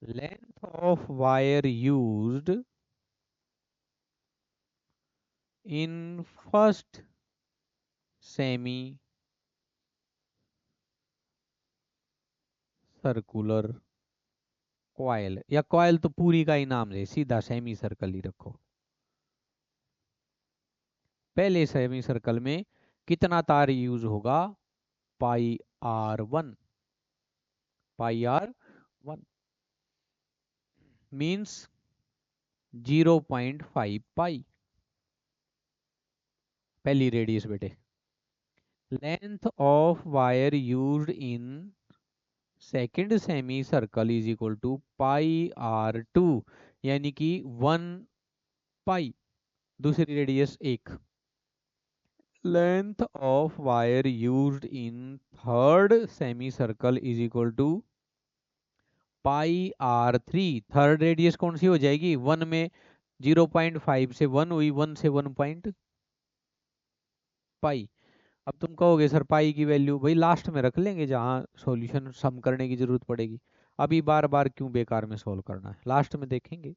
length of wire used in first semi circular coil, या कॉइल तो पूरी का ही नाम है, सीधा सेमी सर्कल ही रखो। पहले सेमी सर्कल में कितना तार यूज होगा? Pi r 1, pi r 1 means 0.5 pi, पहली रेडियस बेटे। Length of wire used in second semi circle is equal to pi r 2, यानी कि 1 पाई, दूसरी radius 1। Length of wire used in third semi circle is equal to pi r 3। Third radius कौन सी हो जाएगी? 1 में 0.5 से 1 हुई, 1 से 1 पाई। अब तुम कहोगे सर पाई की वैल्यू भाई लास्ट में रख लेंगे जहां सॉल्यूशन सम करने की जरूरत पड़ेगी, अभी बार बार क्यों बेकार में सॉल्व करना है, लास्ट में देखेंगे।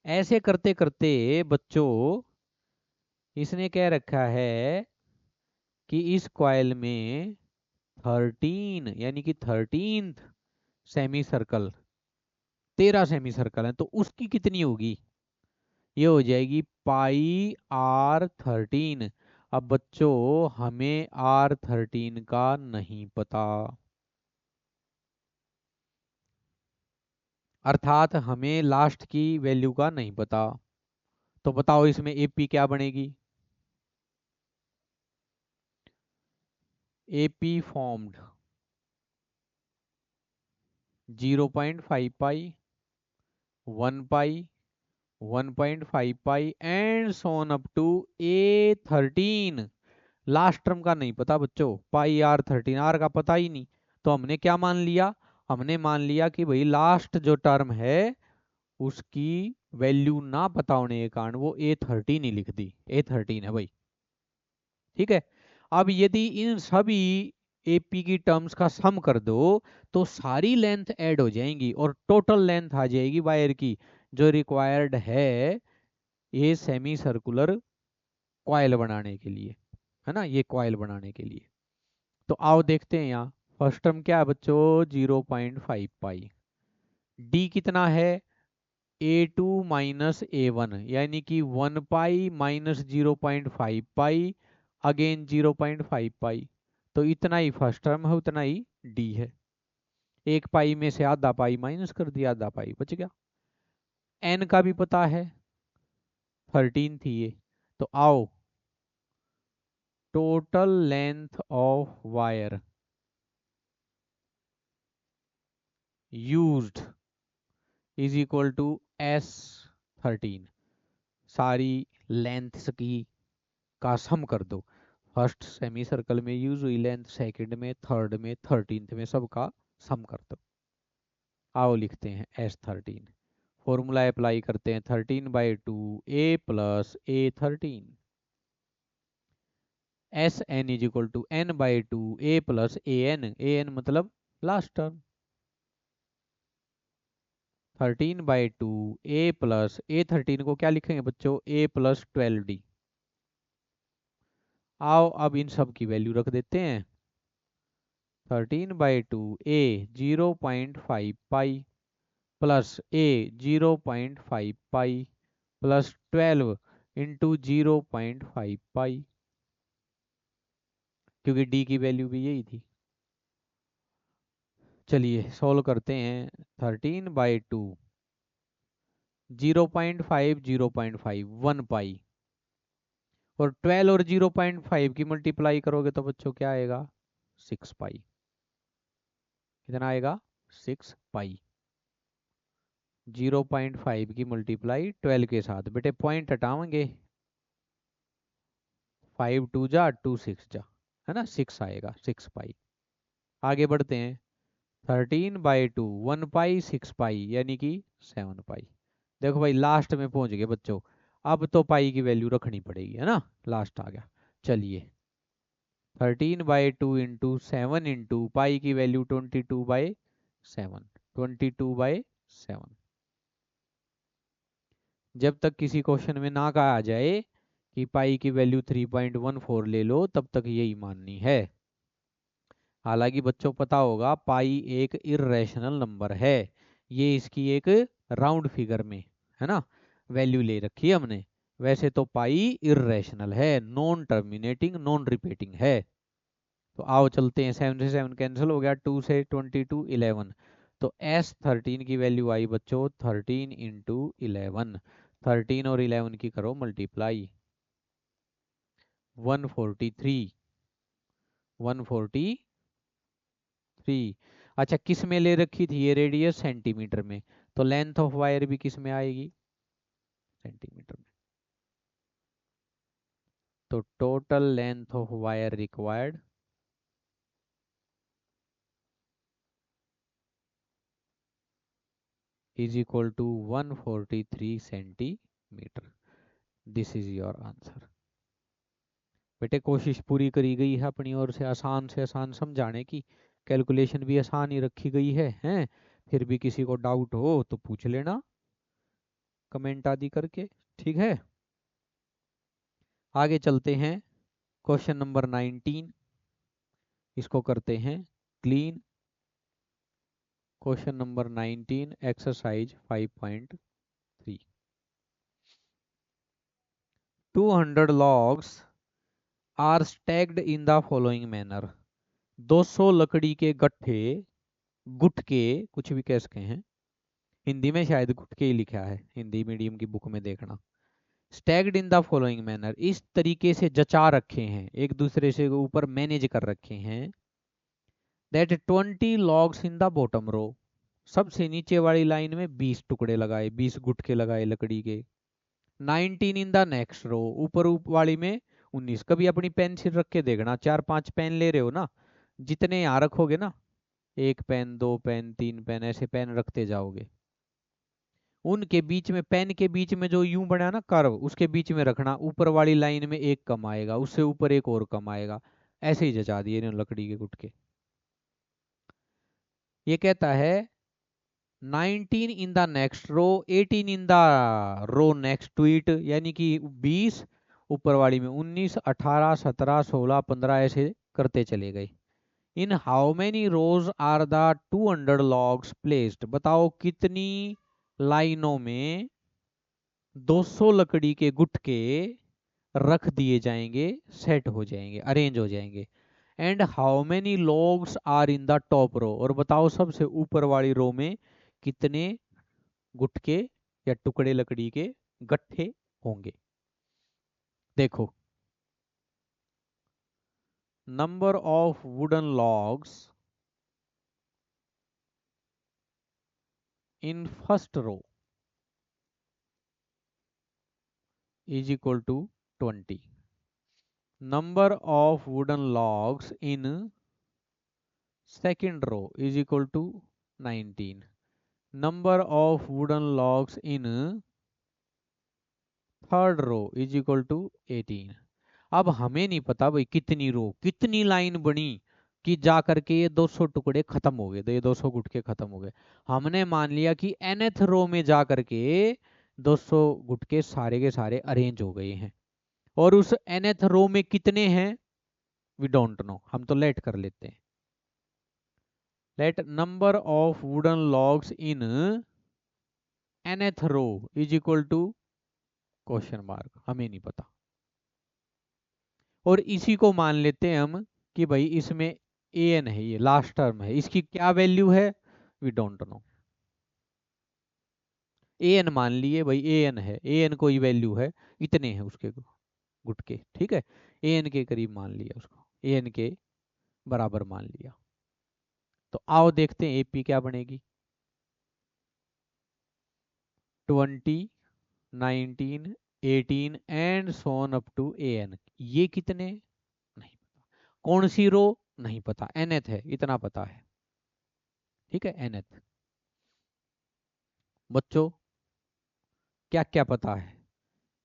ऐसे करते करते बच्चों इसने कह रखा है कि इस कॉइल में 13, यानी कि 13th semi circle, 13 semi circle है, तो उसकी कितनी होगी? ये हो जाएगी पाई आर 13। अब बच्चों हमें R13 का नहीं पता, अर्थात हमें लास्ट की वैल्यू का नहीं पता। तो बताओ इसमें एपी क्या बनेगी? AP formed 0.5 pi, 1 pi, 1.5 pi and so on up to A13। Last term का नहीं पता बच्चों, पाई आर 13, आर का पता ही नहीं। तो हमने क्या मान लिया? हमने मान लिया कि भाई लास्ट जो टर्म है उसकी वैल्यू ना पता होने के कारण वो A13 ही लिख दी, A13 है भाई। ठीक है। अब यदि इन सभी एपी की टर्म्स का सम कर दो तो सारी लेंथ ऐड हो जाएंगी और टोटल लेंथ आ जाएगी वायर की जो रिक्वायर्ड है ये सेमी सर्कुलर कॉइल बनाने के लिए, है ना, ये कॉइल बनाने के लिए। तो आओ देखते हैं यहाँ फर्स्ट टर्म क्या है बच्चों? 0.5 पाई। डी कितना है? A2 - A1, यानी कि 1 पाई माइनस 0.5 पाई, अगेन 0.5 पाई। तो इतना ही फर्स्ट टर्म है, उतना ही डी है। 1 पाई में से आधा पाई माइनस कर दिया, आधा पाई बच गया। एन का भी पता है, 13 थी ये। तो आओ total length of wire used is equal to S13। सारी लेंथ की का सम कर दो। फर्स्ट सेमी सर्कल में यूज हुई लेंथ, सेकंड में, थर्ड में, 13th में, सबका सम कर दो। आओ लिखते हैं S13। फॉर्मूला अप्लाई करते हैं, 13/2 A plus A13, S N is equal to N/2 A plus AN मतलब last term, 13/2 A plus A13 को क्या लिखेंगे बच्चों? A plus 12D। आओ अब इन सब की वैल्यू रख देते हैं। 13/2 ए 0.5 पाई प्लस ए 0.5 पाई प्लस 12 इंटू 0.5 पाई, क्योंकि डी की वैल्यू भी यही थी। चलिए सॉल्व करते हैं। 13/2 0.5 0.5 1 पाई और 12 और 0.5 की मल्टीप्लाई करोगे तो बच्चों क्या आएगा 6 पाई। कितना आएगा 6 पाई। 0.5 की मल्टीप्लाई 12 के साथ, बेटे पॉइंट हटाओगे, 5 2 जा 2 6 जा, है ना 6 आएगा 6 पाई। आगे बढ़ते हैं। 13/2 1 पाई 6 पाई यानी कि 7 पाई। देखो भाई लास्ट में पहुंच गए बच्चों, अब तो पाई की वैल्यू रखनी पड़ेगी, है ना, लास्ट आ गया। चलिए 13/2 इंटू 7 इंटू पाई की वैल्यू 22/7, 22/7। जब तक किसी क्वेश्चन में ना कहा आ जाए कि पाई की वैल्यू 3.14 ले लो, तब तक यही माननी है। हालांकि बच्चों पता होगा पाई एक इर्रेशनल नंबर है, ये इसकी एक राउंड फिगर में, है ना, वैल्यू ले रखी है हमने। वैसे तो पाई इर्रेशनल है, नॉन टर्मिनेटिंग नॉन रिपीटिंग है। तो आओ चलते हैं, 7 से 7 कैंसिल हो गया, 2 से 22 11। तो S13 की वैल्यू आई बच्चों 13 इंटू 11। 13 और 11 की करो मल्टीप्लाई, 143 143। अच्छा किस में ले रखी थी ये रेडियस, सेंटीमीटर में, तो लेंथ ऑफ वायर भी किस में आएगी सेंटीमीटर में। तो total length of wire required is equal to 143 centimetre. This is your answer. बेटे कोशिश पूरी करी गई है अपनी ओर से आसान समझाने की, कैलकुलेशन भी आसान ही रखी गई है, हैं। फिर भी किसी को डाउट हो तो पूछ लेना कमेंट आदि करके, ठीक है। आगे चलते हैं, क्वेश्चन नंबर 19, इसको करते हैं clean. Question number 19 exercise 5.3। 200 logs are stacked in the following manner। 200 लकड़ी के गट्ठे, गुटके कुछ भी कह सकते हैं, हिंदी में शायद गुटके ही लिखा है, हिंदी मीडियम की बुक में देखना। स्टैग्ड इन द फॉलोइंग मैनर, इस तरीके से जचा रखे हैं, एक दूसरे से ऊपर मैनेज कर रखे हैं। That 20 logs in the bottom row, सबसे नीचे वाली लाइन में 20 टुकड़े लगाए, 20 गुटके लगाए लकड़ी के। 19 इन द नेक्स्ट रो, ऊपर वाली में 19। कभी अपनी पेंसिल रख के देखना, 4 5 पेन ले रहे हो ना, जितने यहाँ रखोगे ना, 1 पेन 2 पेन 3 पेन ऐसे पेन रखते जाओगे, उनके बीच में, पेन के बीच में जो यूं बना ना कर्व, उसके बीच में रखना, ऊपर वाली लाइन में एक कम आएगा, उससे ऊपर एक और कम आएगा। ऐसे ही जचा दिए इन्होंने लकड़ी के गुटके। ये कहता है 19 in the next row, 18 in the row next to it, यानी कि 20 ऊपर वाली में 19, 18 17 16 15 ऐसे करते चले गए। In how many rows are the 200 logs placed, बताओ कितनी लाइनों में 200 लकड़ी के गुटके रख दिए जाएंगे, सेट हो जाएंगे, अरेंज हो जाएंगे। And how many logs are in the top row, और बताओ सबसे ऊपर वाली रो में कितने गुटके या टुकड़े लकड़ी के गट्ठे होंगे। देखो number of wooden logs in first row is equal to 20, number of wooden logs in second row is equal to 19, number of wooden logs in third row is equal to 18। अब हमें नहीं पता भाई कितनी रो कितनी लाइन बनी कि जा करके ये 200 टुकड़े खत्म हो गए, तो ये 200 गुटके खत्म हो गए। हमने मान लिया कि nth रो में जा करके 200 गुटके सारे के सारे अरेंज हो गए हैं, और उस nth रो में कितने हैं वी डोंट नो, हम तो लेट कर लेते हैं। Let number of wooden logs in nth row is equal to question mark, हमें नहीं पता। और इसी को मान लेते हैं हम कि भाई इसमें an है, ये लास्ट टर्म है, इसकी क्या वैल्यू है वी डोंट नो। an मान लिए भाई, an है, an कोई वैल्यू है, इतने हैं उसके गुट के, ठीक है, an के करीब मान लिया उसको, an के बराबर मान लिया। तो आओ देखते हैं एपी क्या बनेगी। 20, 19, 18 and so on up to an, ये कितने नहीं पता, कौन सी रो नहीं पता, nth है इतना पता है, ठीक है nth। बच्चों क्या क्या पता है,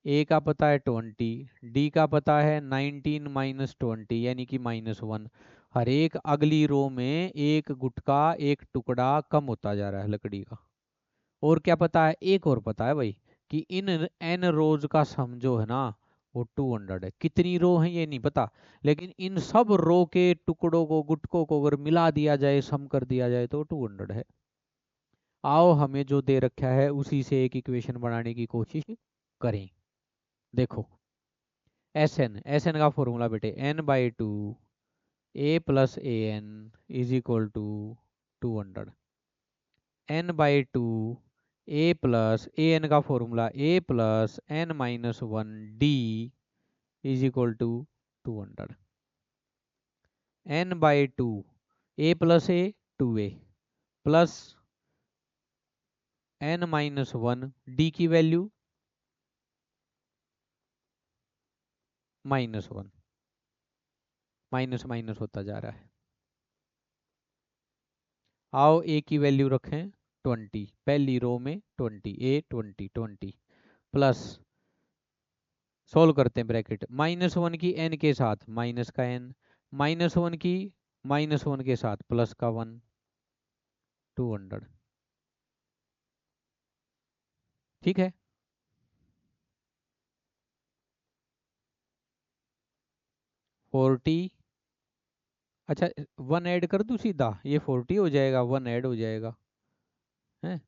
ए का पता है 20, डी का पता है 19 माइनस 20 यानी कि -1। हर एक अगली रो में एक गुटका एक टुकड़ा कम होता जा रहा है लकड़ी का। और क्या पता है, एक और पता है भाई कि इन एन रोज का सम जो है ना वो 200 है। कितनी रो है ये नहीं पता, लेकिन इन सब रो के टुकड़ों को गुटकों को अगर मिला दिया जाए, सम कर दिया जाए तो 200 है। आओ हमें जो दे रखा है उसी से एक इक्वेशन बनाने की कोशिश करें। देखो एस एन का फॉर्मूला बेटे n/2 a plus A N is equal to 200। n/2 a plus A n का formula a plus n-1 d is equal to 200। n/2 a plus a 2a plus n-1 d की वैल्यू -1, माइनस माइनस होता जा रहा है। आओ a की वैल्यू रखें 20, पहली रो में 20, a 20 20 प्लस, सोल्व करते हैं ब्रैकेट, -1 की n के साथ माइनस का n, -1 की -1 के साथ प्लस का 1, 200, ठीक है। फोर्टी, अच्छा 1 ऐड कर दूं सीधा, ये 40 हो जाएगा, 1 ऐड हो जाएगा, है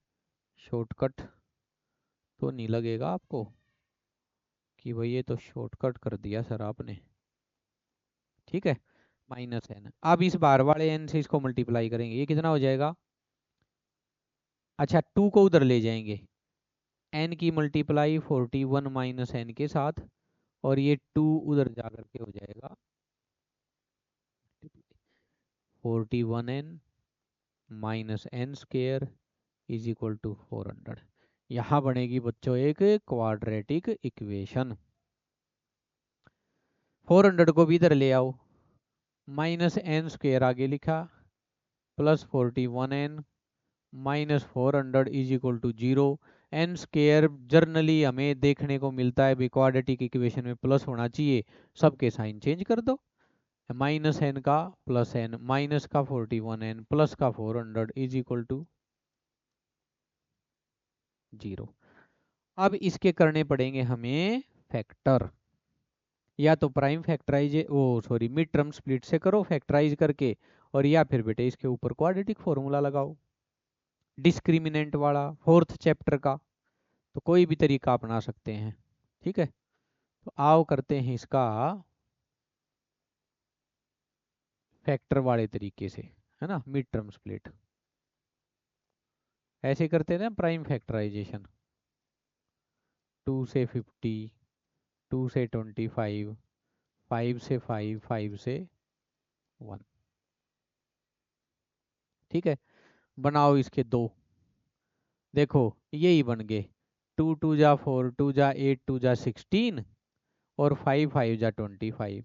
शॉर्टकट तो नहीं लगेगा आपको कि भाई ये तो शॉर्टकट कर दिया सर आपने, ठीक है। -n, अब इस बार वाले n से इसको मल्टीप्लाई करेंगे, ये कितना हो जाएगा, अच्छा 2 को उधर ले जाएंगे, n की मल्टीप्लाई 41 माइनस n के साथ, और ये 2 उधर जा करके हो जाएगा 41n minus n square is equal to 400। यहाँ बनेगी बच्चों एक क्वाड्रेटिक इक्वेशन। 400 को भी इधर ले आओ, -n स्क्वेयर आगे लिखा plus 41n minus 400 is equal to 0। n square generally हमें देखने को मिलता है भी क्वाड्रेटिक इक्वेशन में प्लस होना चाहिए, सबके साइन चेंज कर दो, -n का प्लस n माइनस का 41n प्लस का 400 इज इक्वल टू 0। अब इसके करने पड़ेंगे हमें फैक्टर, या तो प्राइम फैक्टराइज ओ सॉरी मिड टर्म स्प्लिट से करो फैक्टराइज करके, और या फिर बेटे इसके ऊपर क्वाड्रेटिक फॉर्मूला लगाओ डिस्क्रिमिनेंट वाला 4th चैप्टर का, तो कोई भी तरीका अपना सकते हैं, ठीक है। तो आओ करते हैं इसका फैक्टर वाले तरीके से, है ना, मिड टर्म स्प्लिट ऐसे करते थे प्राइम फैक्टराइजेशन, 2 से 50, 2 से 25, 5 से 5, 5 से 1, ठीक है। बनाओ इसके दो, देखो यही बन गए, 2 2 जा 4, 2 जा 8, 2 जा 16, और 5 5 जा 25,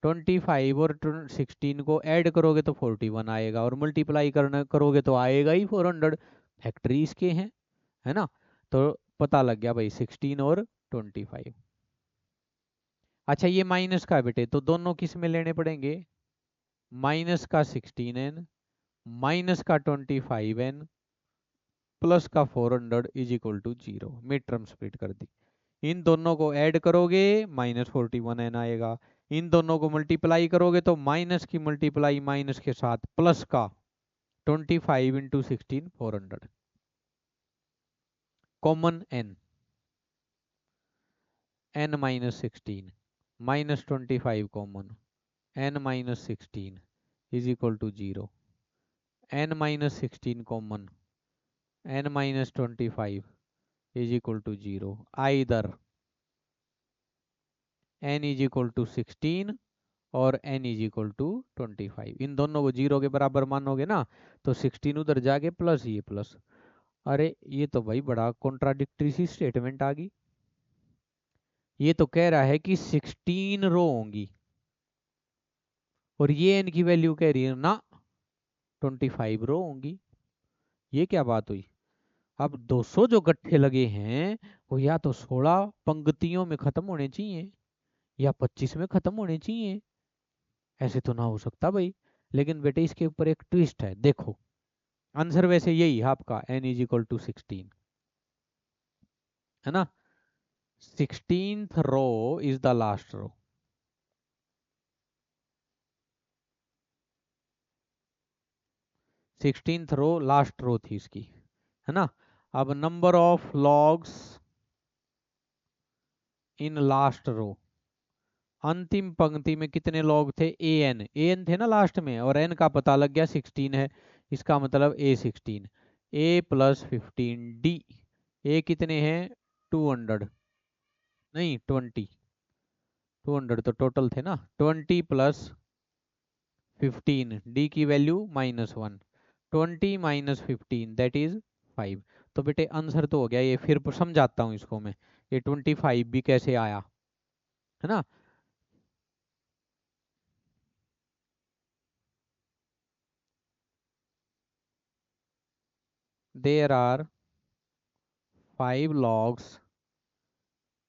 25 और 16 को ऐड करोगे तो 41 आएगा, और मल्टीप्लाई करना करोगे तो आएगा ही 400, फैक्टरी इसके हैं, है ना। तो पता लग गया भाई 16 और 25। अच्छा ये माइनस का है बेटे, तो दोनों किस में लेने पड़ेंगे, माइनस का 16n माइनस का 25n प्लस का 400 is equal to 0, mid term split कर दी। इन दोनों को ऐड करोगे -41n आएगा। इन दोनों को मल्टीप्लाई करोगे तो माइनस की मल्टीप्लाई माइनस के साथ प्लस का 25 into 16 400 common n minus 16 -25 common n minus 16 is equal to 0 n minus 16 common n minus 25 is equal to 0 either n is equal to 16 और n इज इक्वल टू 25। इन दोनों को 0 के बराबर मानोगे ना तो 16 उधर जाके प्लस ये प्लस। अरे ये तो भाई बड़ा कॉन्ट्राडिक्टरी सी स्टेटमेंट आ गई। ये तो कह रहा है कि 16 रो होंगी और ये n की वैल्यू कह रही है ना 25 रो होंगी। ये क्या बात हुई? अब 200 जो गट्ठे लगे हैं वो या तो 16 पंक्तियों में खत्म होने चाहिए या 25 में खत्म होने चाहिए। ऐसे तो ना हो सकता भाई। लेकिन बेटे इसके ऊपर एक ट्विस्ट है, देखो आंसर वैसे यही है आपका n इज इक्वल टू 16 है ना। 16th row is the last row. 16th row last row थी इसकी, है ना। अब number of logs in last row, अंतिम पंक्ति में कितने लॉग थे? an थे ना लास्ट में, और n का पता लग गया 16 है। इसका मतलब a16 a plus 15d। a कितने हैं? 200 नहीं 20, 200 तो टोटल थे ना। 20 प्लस 15 d की वैल्यू -1, 20 माइनस 15 दैट इज 5। तो बेटे आंसर तो हो गया ये। फिर समझाता हूँ इसको मैं, ये 25 भी कैसे आया, है ना। There are 5 logs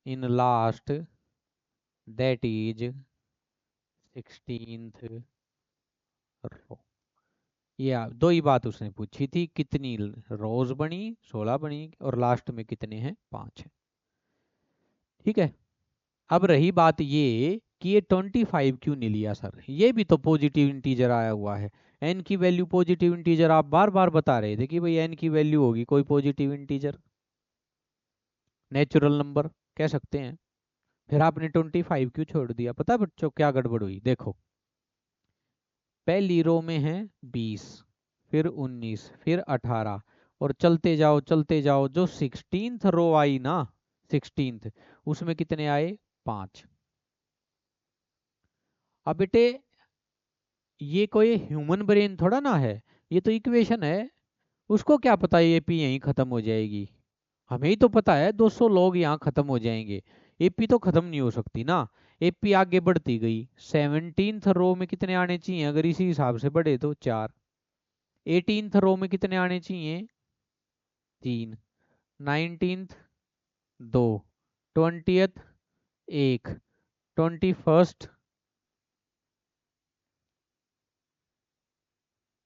in last that is 16th row। ये दो ही बात उसने पूछी थी, कितनी रोज बनी? 16 बनी, और लास्ट में कितने हैं? 5 है। ठीक है। अब रही बात ये कि ये 25 क्यों नहीं लिया सर? ये भी तो पॉजिटिव इंटीजर आया हुआ है। n की वैल्यू पॉजिटिव इंटीजर आप बार बार बता रहे थे कि भाई n की वैल्यू होगी कोई पॉजिटिव इंटीजर, नेचुरल नंबर कह सकते हैं। फिर आपने 25 क्यों छोड़ दिया? पता है बच्चों क्या गड़बड़ हुई? देखो पहली रो में है 20, फिर 19, फिर 18, और चलते जाओ जो 16th रो आई ना, 16th, उसमें कितने आए? 5। अब बेटे ये कोई ह्यूमन ब्रेन थोड़ा ना है, ये तो इक्वेशन है। उसको क्या पता ये पी यहीं खत्म हो जाएगी? हमें ही तो पता है 200 लोग यहाँ खत्म हो जाएंगे। एपी तो खत्म नहीं हो सकती ना। एपी आगे बढ़ती गई, 17th रो में कितने आने चाहिए? अगर इसी हिसाब से बढ़े तो 4। 18th रो में कितने आने चाहिए? 3। 19th 2, 20th 1, 21st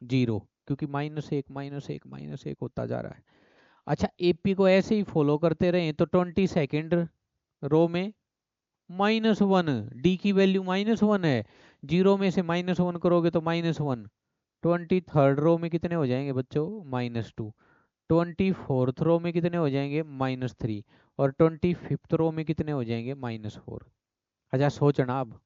0, क्योंकि -1 होता जा रहा है। अच्छा एपी को ऐसे ही फॉलो करते रहे तो 22nd रो में -1, डी की वैल्यू -1 है। 0 में से -1 करोगे तो -1। 23rd रो में कितने हो जाएंगे बच्चों? -2। 24th रो में कितने हो जाएंगे? -3। और 25th रो में कितने हो जाएंगे? -4। अच्छा सोचना अब,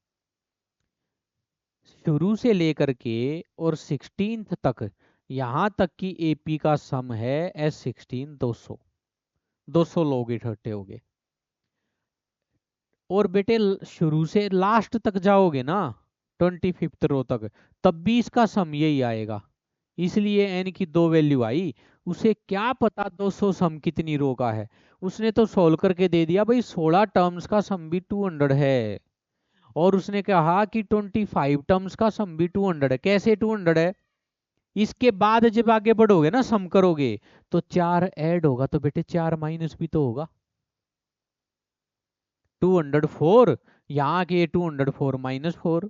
शुरू से लेकर के और 16th तक, यहां तक की एपी का सम है S16 200। 200 लोग इकट्ठे हो गए। और बेटे शुरू से लास्ट तक जाओगे ना 25th रो तक, तब भी इसका सम यही आएगा। इसलिए n की दो वैल्यू आई। उसे क्या पता 200 सम कितनी रो का है? उसने तो सोल्व करके दे दिया भाई 16 टर्म्स का सम भी 200 है, और उसने कहा कि 25 टर्म्स का सम भी 200 है। कैसे 200 है? इसके बाद जब आगे बढ़ोगे ना, सम करोगे तो 4 ऐड होगा, तो बेटे 4 माइनस भी तो होगा। 204, यहाँ के 204 -4,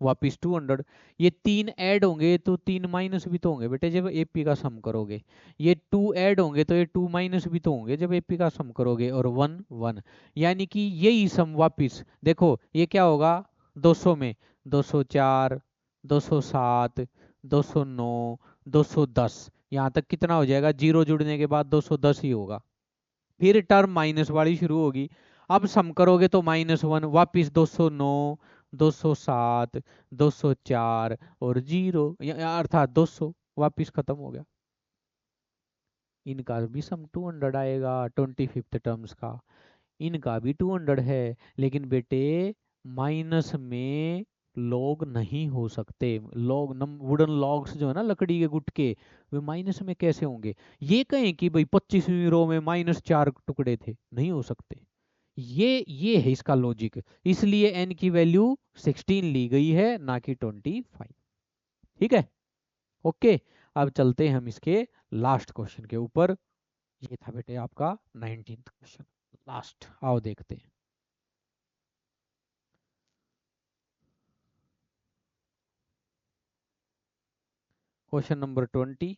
वापिस 200। ये 3 ऐड होंगे तो 3 माइनस भी तो होंगे बेटे जब एपी का सम करोगे। ये 2 ऐड होंगे तो ये 2 माइनस भी तो होंगे जब एपी का सम करोगे, और 1 1, यानी कि यही सम वापिस देखो ये क्या होगा 200 में 204, 207, 209, 210, यहाँ तक कितना हो जाएगा, जीरो जुड़ने के बाद 210 ही होगा। फिर टर्म माइनस वाली शुरू होगी। अब सम करोगे तो -1 वापिस 209, 207, 204 और जीरो, अर्थात 200 वापिस खत्म हो गया। इनका भी सम 200 आएगा 25th टर्म्स का, इनका भी 200 है, लेकिन बेटे माइनस में लॉग नहीं हो सकते। लॉग वुडन लॉग्स जो है ना लकड़ी के गुटके, वे माइनस में कैसे होंगे। ये कहें कि भाई 25वीं रो में -4 टुकड़े थे, नहीं हो सकते। ये है इसका लॉजिक, इसलिए n की वैल्यू 16 ली गई है ना कि 25। ठीक है, ओके। अब चलते हैं हम इसके लास्ट क्वेश्चन के ऊपर। ये था बेटे आपका 19th क्वेश्चन, लास्ट आओ देखते हैं। क्वेश्चन नंबर 20,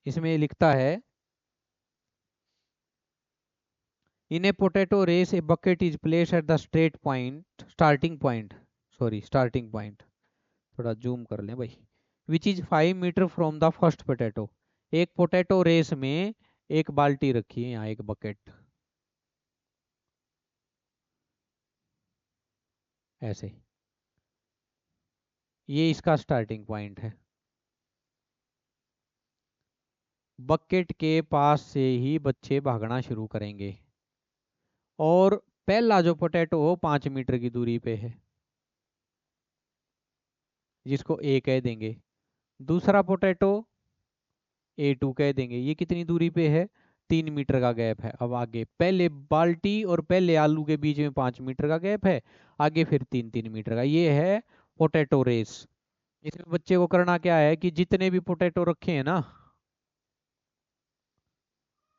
इसमें लिखता है in a potato race a bucket is place at the straight point starting point, sorry starting point, थोड़ा जूम कर लें भाई, which is 5 metre from the first potato. एक पोटैटो रेस में एक बाल्टी रखी है यहाँ, एक बकेट ऐसे, ये इसका स्टार्टिंग पॉइंट है। बकेट के पास से ही बच्चे भागना शुरू करेंगे, और पहला जो पोटैटो हो 5 मीटर की दूरी पे है, जिसको ए कह देंगे। दूसरा पोटैटो A2 कह देंगे, ये कितनी दूरी पे है, 3 मीटर का गैप है। अब आगे पहले बाल्टी और पहले आलू के बीच में 5 मीटर का गैप है, आगे फिर 3 3 मीटर का, ये है पोटैटो रेस। इसमें बच्चे को करना क्या है कि जितने भी पोटैटो रखे हैं ना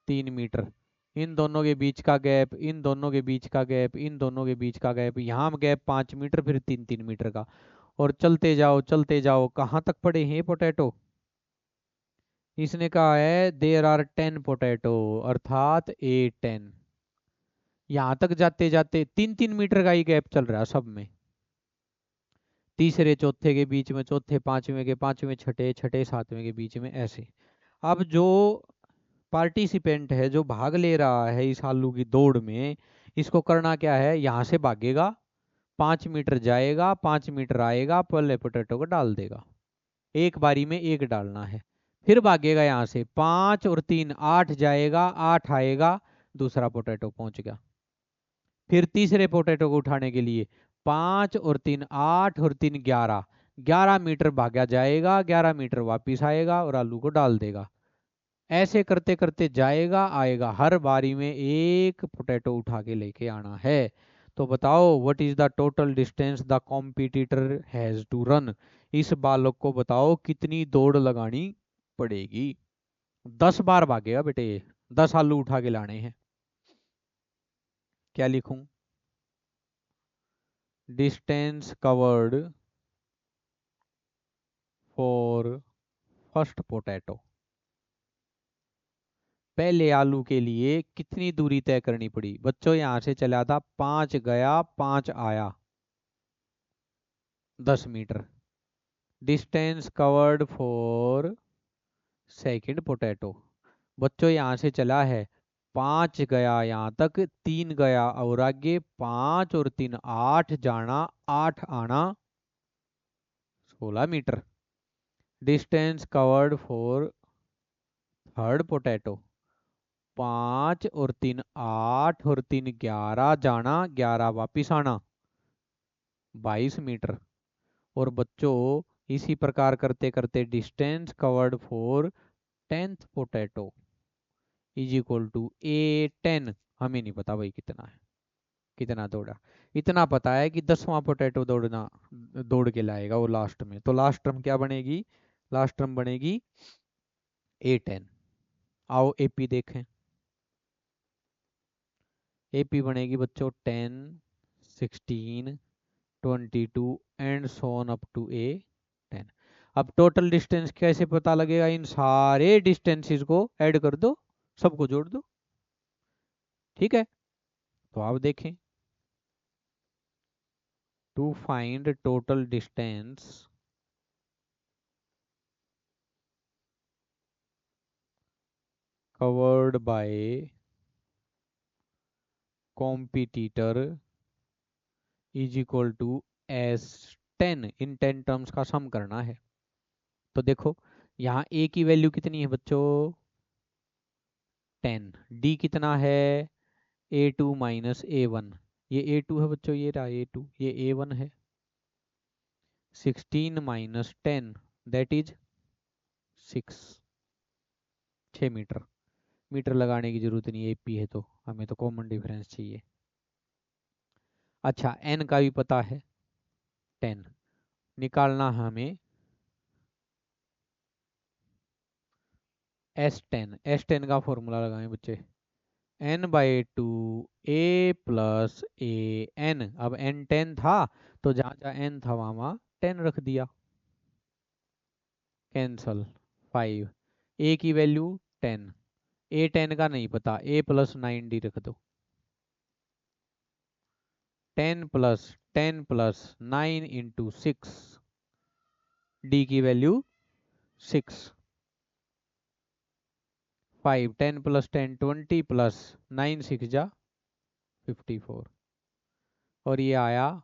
3 मीटर, इन दोनों के बीच का गैप, इन दोनों के बीच का गैप, इन दोनों के बीच का गैप, यहाँ गैप 5 मीटर, फिर 3 3 मीटर का, और चलते जाओ कहाँ तक पड़े हैं पोटैटो। इसने कहा है देर आर 10 पोटैटो, अर्थात A10। यहाँ तक जाते जाते 3 3 मीटर का ही गैप चल रहा है सब में, तीसरे चौथे के बीच में, चौथे पांचवें के, पांचवें छठे, छठे सातवें के बीच में, ऐसे। अब जो पार्टिसिपेंट है जो भाग ले रहा है इस आलू की दौड़ में, इसको करना क्या है, यहाँ से भागेगा, 5 मीटर जाएगा, 5 मीटर आएगा, पहले पोटैटो को डाल देगा, एक बारी में एक डालना है। फिर भागेगा यहाँ से 5 और 3 8 जाएगा, 8 आएगा, दूसरा पोटैटो पहुंच गया। फिर तीसरे पोटैटो को उठाने के लिए 5 और 3 8 और 3 11, 11 मीटर भागा जाएगा, 11 मीटर वापिस आएगा और आलू को डाल देगा। ऐसे करते करते जाएगा आएगा, हर बारी में एक पोटैटो उठा के लेके आना है। तो बताओ what is the total distance the competitor has to run. इस बालक को बताओ कितनी दौड़ लगानी पड़ेगी। 10 बार भागेगा बेटे ये, 10 आलू उठा के लाने हैं। क्या लिखूं, distance covered for first potato, पहले आलू के लिए कितनी दूरी तय करनी पड़ी बच्चों। यहां से चला था 5 गया 5 आया, 10 metre. Distance covered for second potato, बच्चों यहां से चला है 5 गया यहाँ तक, 3 गया और आगे, 5 और 3 8 जाना, 8 आना, 16 metre. Distance covered for third potato, 5 और 3 8 और 3 11 जाना, 11 वापिस आना, 22 मीटर। और बच्चों इसी प्रकार करते करते distance covered for 10th potato is equal to A10, हमें नहीं पता भाई कितना है, कितना दौड़ा। इतना पता है कि 10वां पोटैटो दौड़ना, दौड़ के लाएगा वो लास्ट में, तो लास्ट टर्म क्या बनेगी, लास्ट टर्म बनेगी A10। आओ एपी देखें, एपी बनेगी बच्चों 10, 16, 22 and so on up to a 10। अब टोटल डिस्टेंस कैसे पता लगेगा? इन सारे डिस्टेंसेस को ऐड कर दो, सबको जोड़ दो। ठीक है, तो आप देखें, to find total distance covered by competitor is equal to S10। इन 10 टर्म्स का सम करना है। तो देखो यहाँ A की वैल्यू कितनी है बच्चों? 10। D कितना है? A2 minus A1। ये A2 है बच्चों, ये रहा A2, ये A1 है। 16 minus 10 that is 6 metre. Metre लगाने की जरूरत नहीं है, AP है तो हमें तो कॉमन डिफरेंस चाहिए। अच्छा, N का भी पता है 10, निकालना हमें S10 का फॉर्मूला लगाएं बच्चे, n/2 a plus A N. अब n 10 था तो जहाँ जहाँ n था वहाँ 10 रख दिया, कैंसल 5। a की वैल्यू 10, a 10 का नहीं पता, a प्लस 9d रख दो। 10 प्लस 9 इंटू 6, d की वैल्यू 6। 5 10 प्लस 10 20 प्लस 9 6 जा 54, और ये आया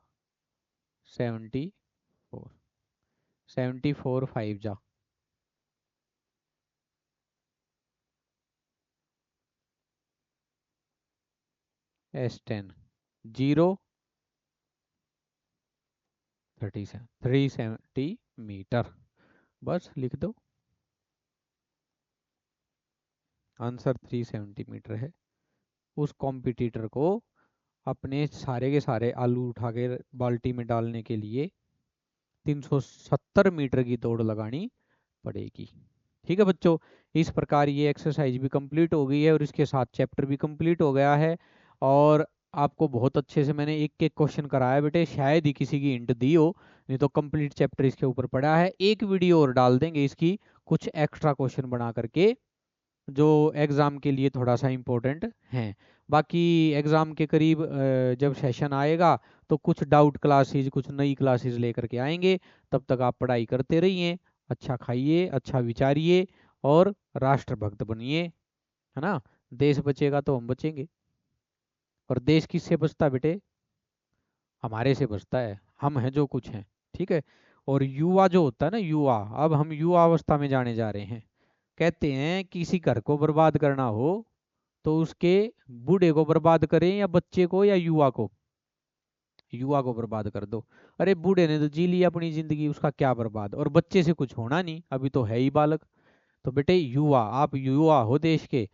74। 74 5 जा S10 0 370 मीटर। बस लिख दो, आंसर 370 मीटर है। उस कॉम्पिटिटर को अपने सारे के सारे आलू उठा के बाल्टी में डालने के लिए 370 मीटर की दौड़ लगानी पड़ेगी। ठीक है बच्चों, इस प्रकार ये एक्सरसाइज भी कंप्लीट हो गई है और इसके साथ चैप्टर भी कंप्लीट हो गया है। और आपको बहुत अच्छे से मैंने एक एक क्वेश्चन कराया बेटे, शायद ही किसी की हिंट दी हो, नहीं तो कंप्लीट चैप्टर इसके ऊपर पड़ा है। एक वीडियो और डाल देंगे इसकी, कुछ एक्स्ट्रा क्वेश्चन बना करके, जो एग्ज़ाम के लिए थोड़ा सा इम्पोर्टेंट हैं। बाकी एग्ज़ाम के करीब जब सेशन आएगा तो कुछ डाउट क्लासेस, कुछ नई क्लासेस लेकर के आएंगे। तब तक आप पढ़ाई करते रहिए, अच्छा खाइए, अच्छा विचारिए और राष्ट्रभक्त बनिए, है ना। देश बचेगा तो हम बचेंगे। और देश किससे बचता है बेटे? हमारे से बचता है, हम हैं जो कुछ हैं। ठीक है। और युवा जो होता है ना, युवा, अब हम युवा अवस्था में जाने जा रहे हैं। कहते हैं किसी घर को बर्बाद करना हो तो उसके बूढ़े को बर्बाद करें या बच्चे को या युवा को? युवा को बर्बाद कर दो। अरे बूढ़े ने तो जी ली अपनी जिंदगी, उसका क्या बर्बाद, और बच्चे से कुछ होना नहीं, अभी तो है ही बालक। तो बेटे युवा, आप युवा हो देश के,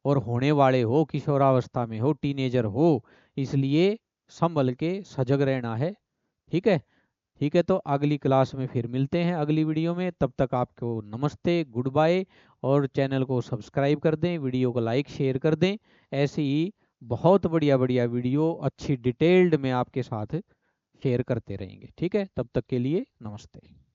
और होने वाले हो, किशोरावस्था में हो, टीनेजर हो, इसलिए संभल के सजग रहना है। ठीक है। ठीक है, तो अगली क्लास में फिर मिलते हैं, अगली वीडियो में। तब तक आपको नमस्ते, गुड बाय। और चैनल को सब्सक्राइब कर दें, वीडियो को लाइक शेयर कर दें। ऐसे ही बहुत बढ़िया बढ़िया वीडियो अच्छी डिटेल्ड में आपके साथ शेयर करते रहेंगे। ठीक है, तब तक के लिए नमस्ते।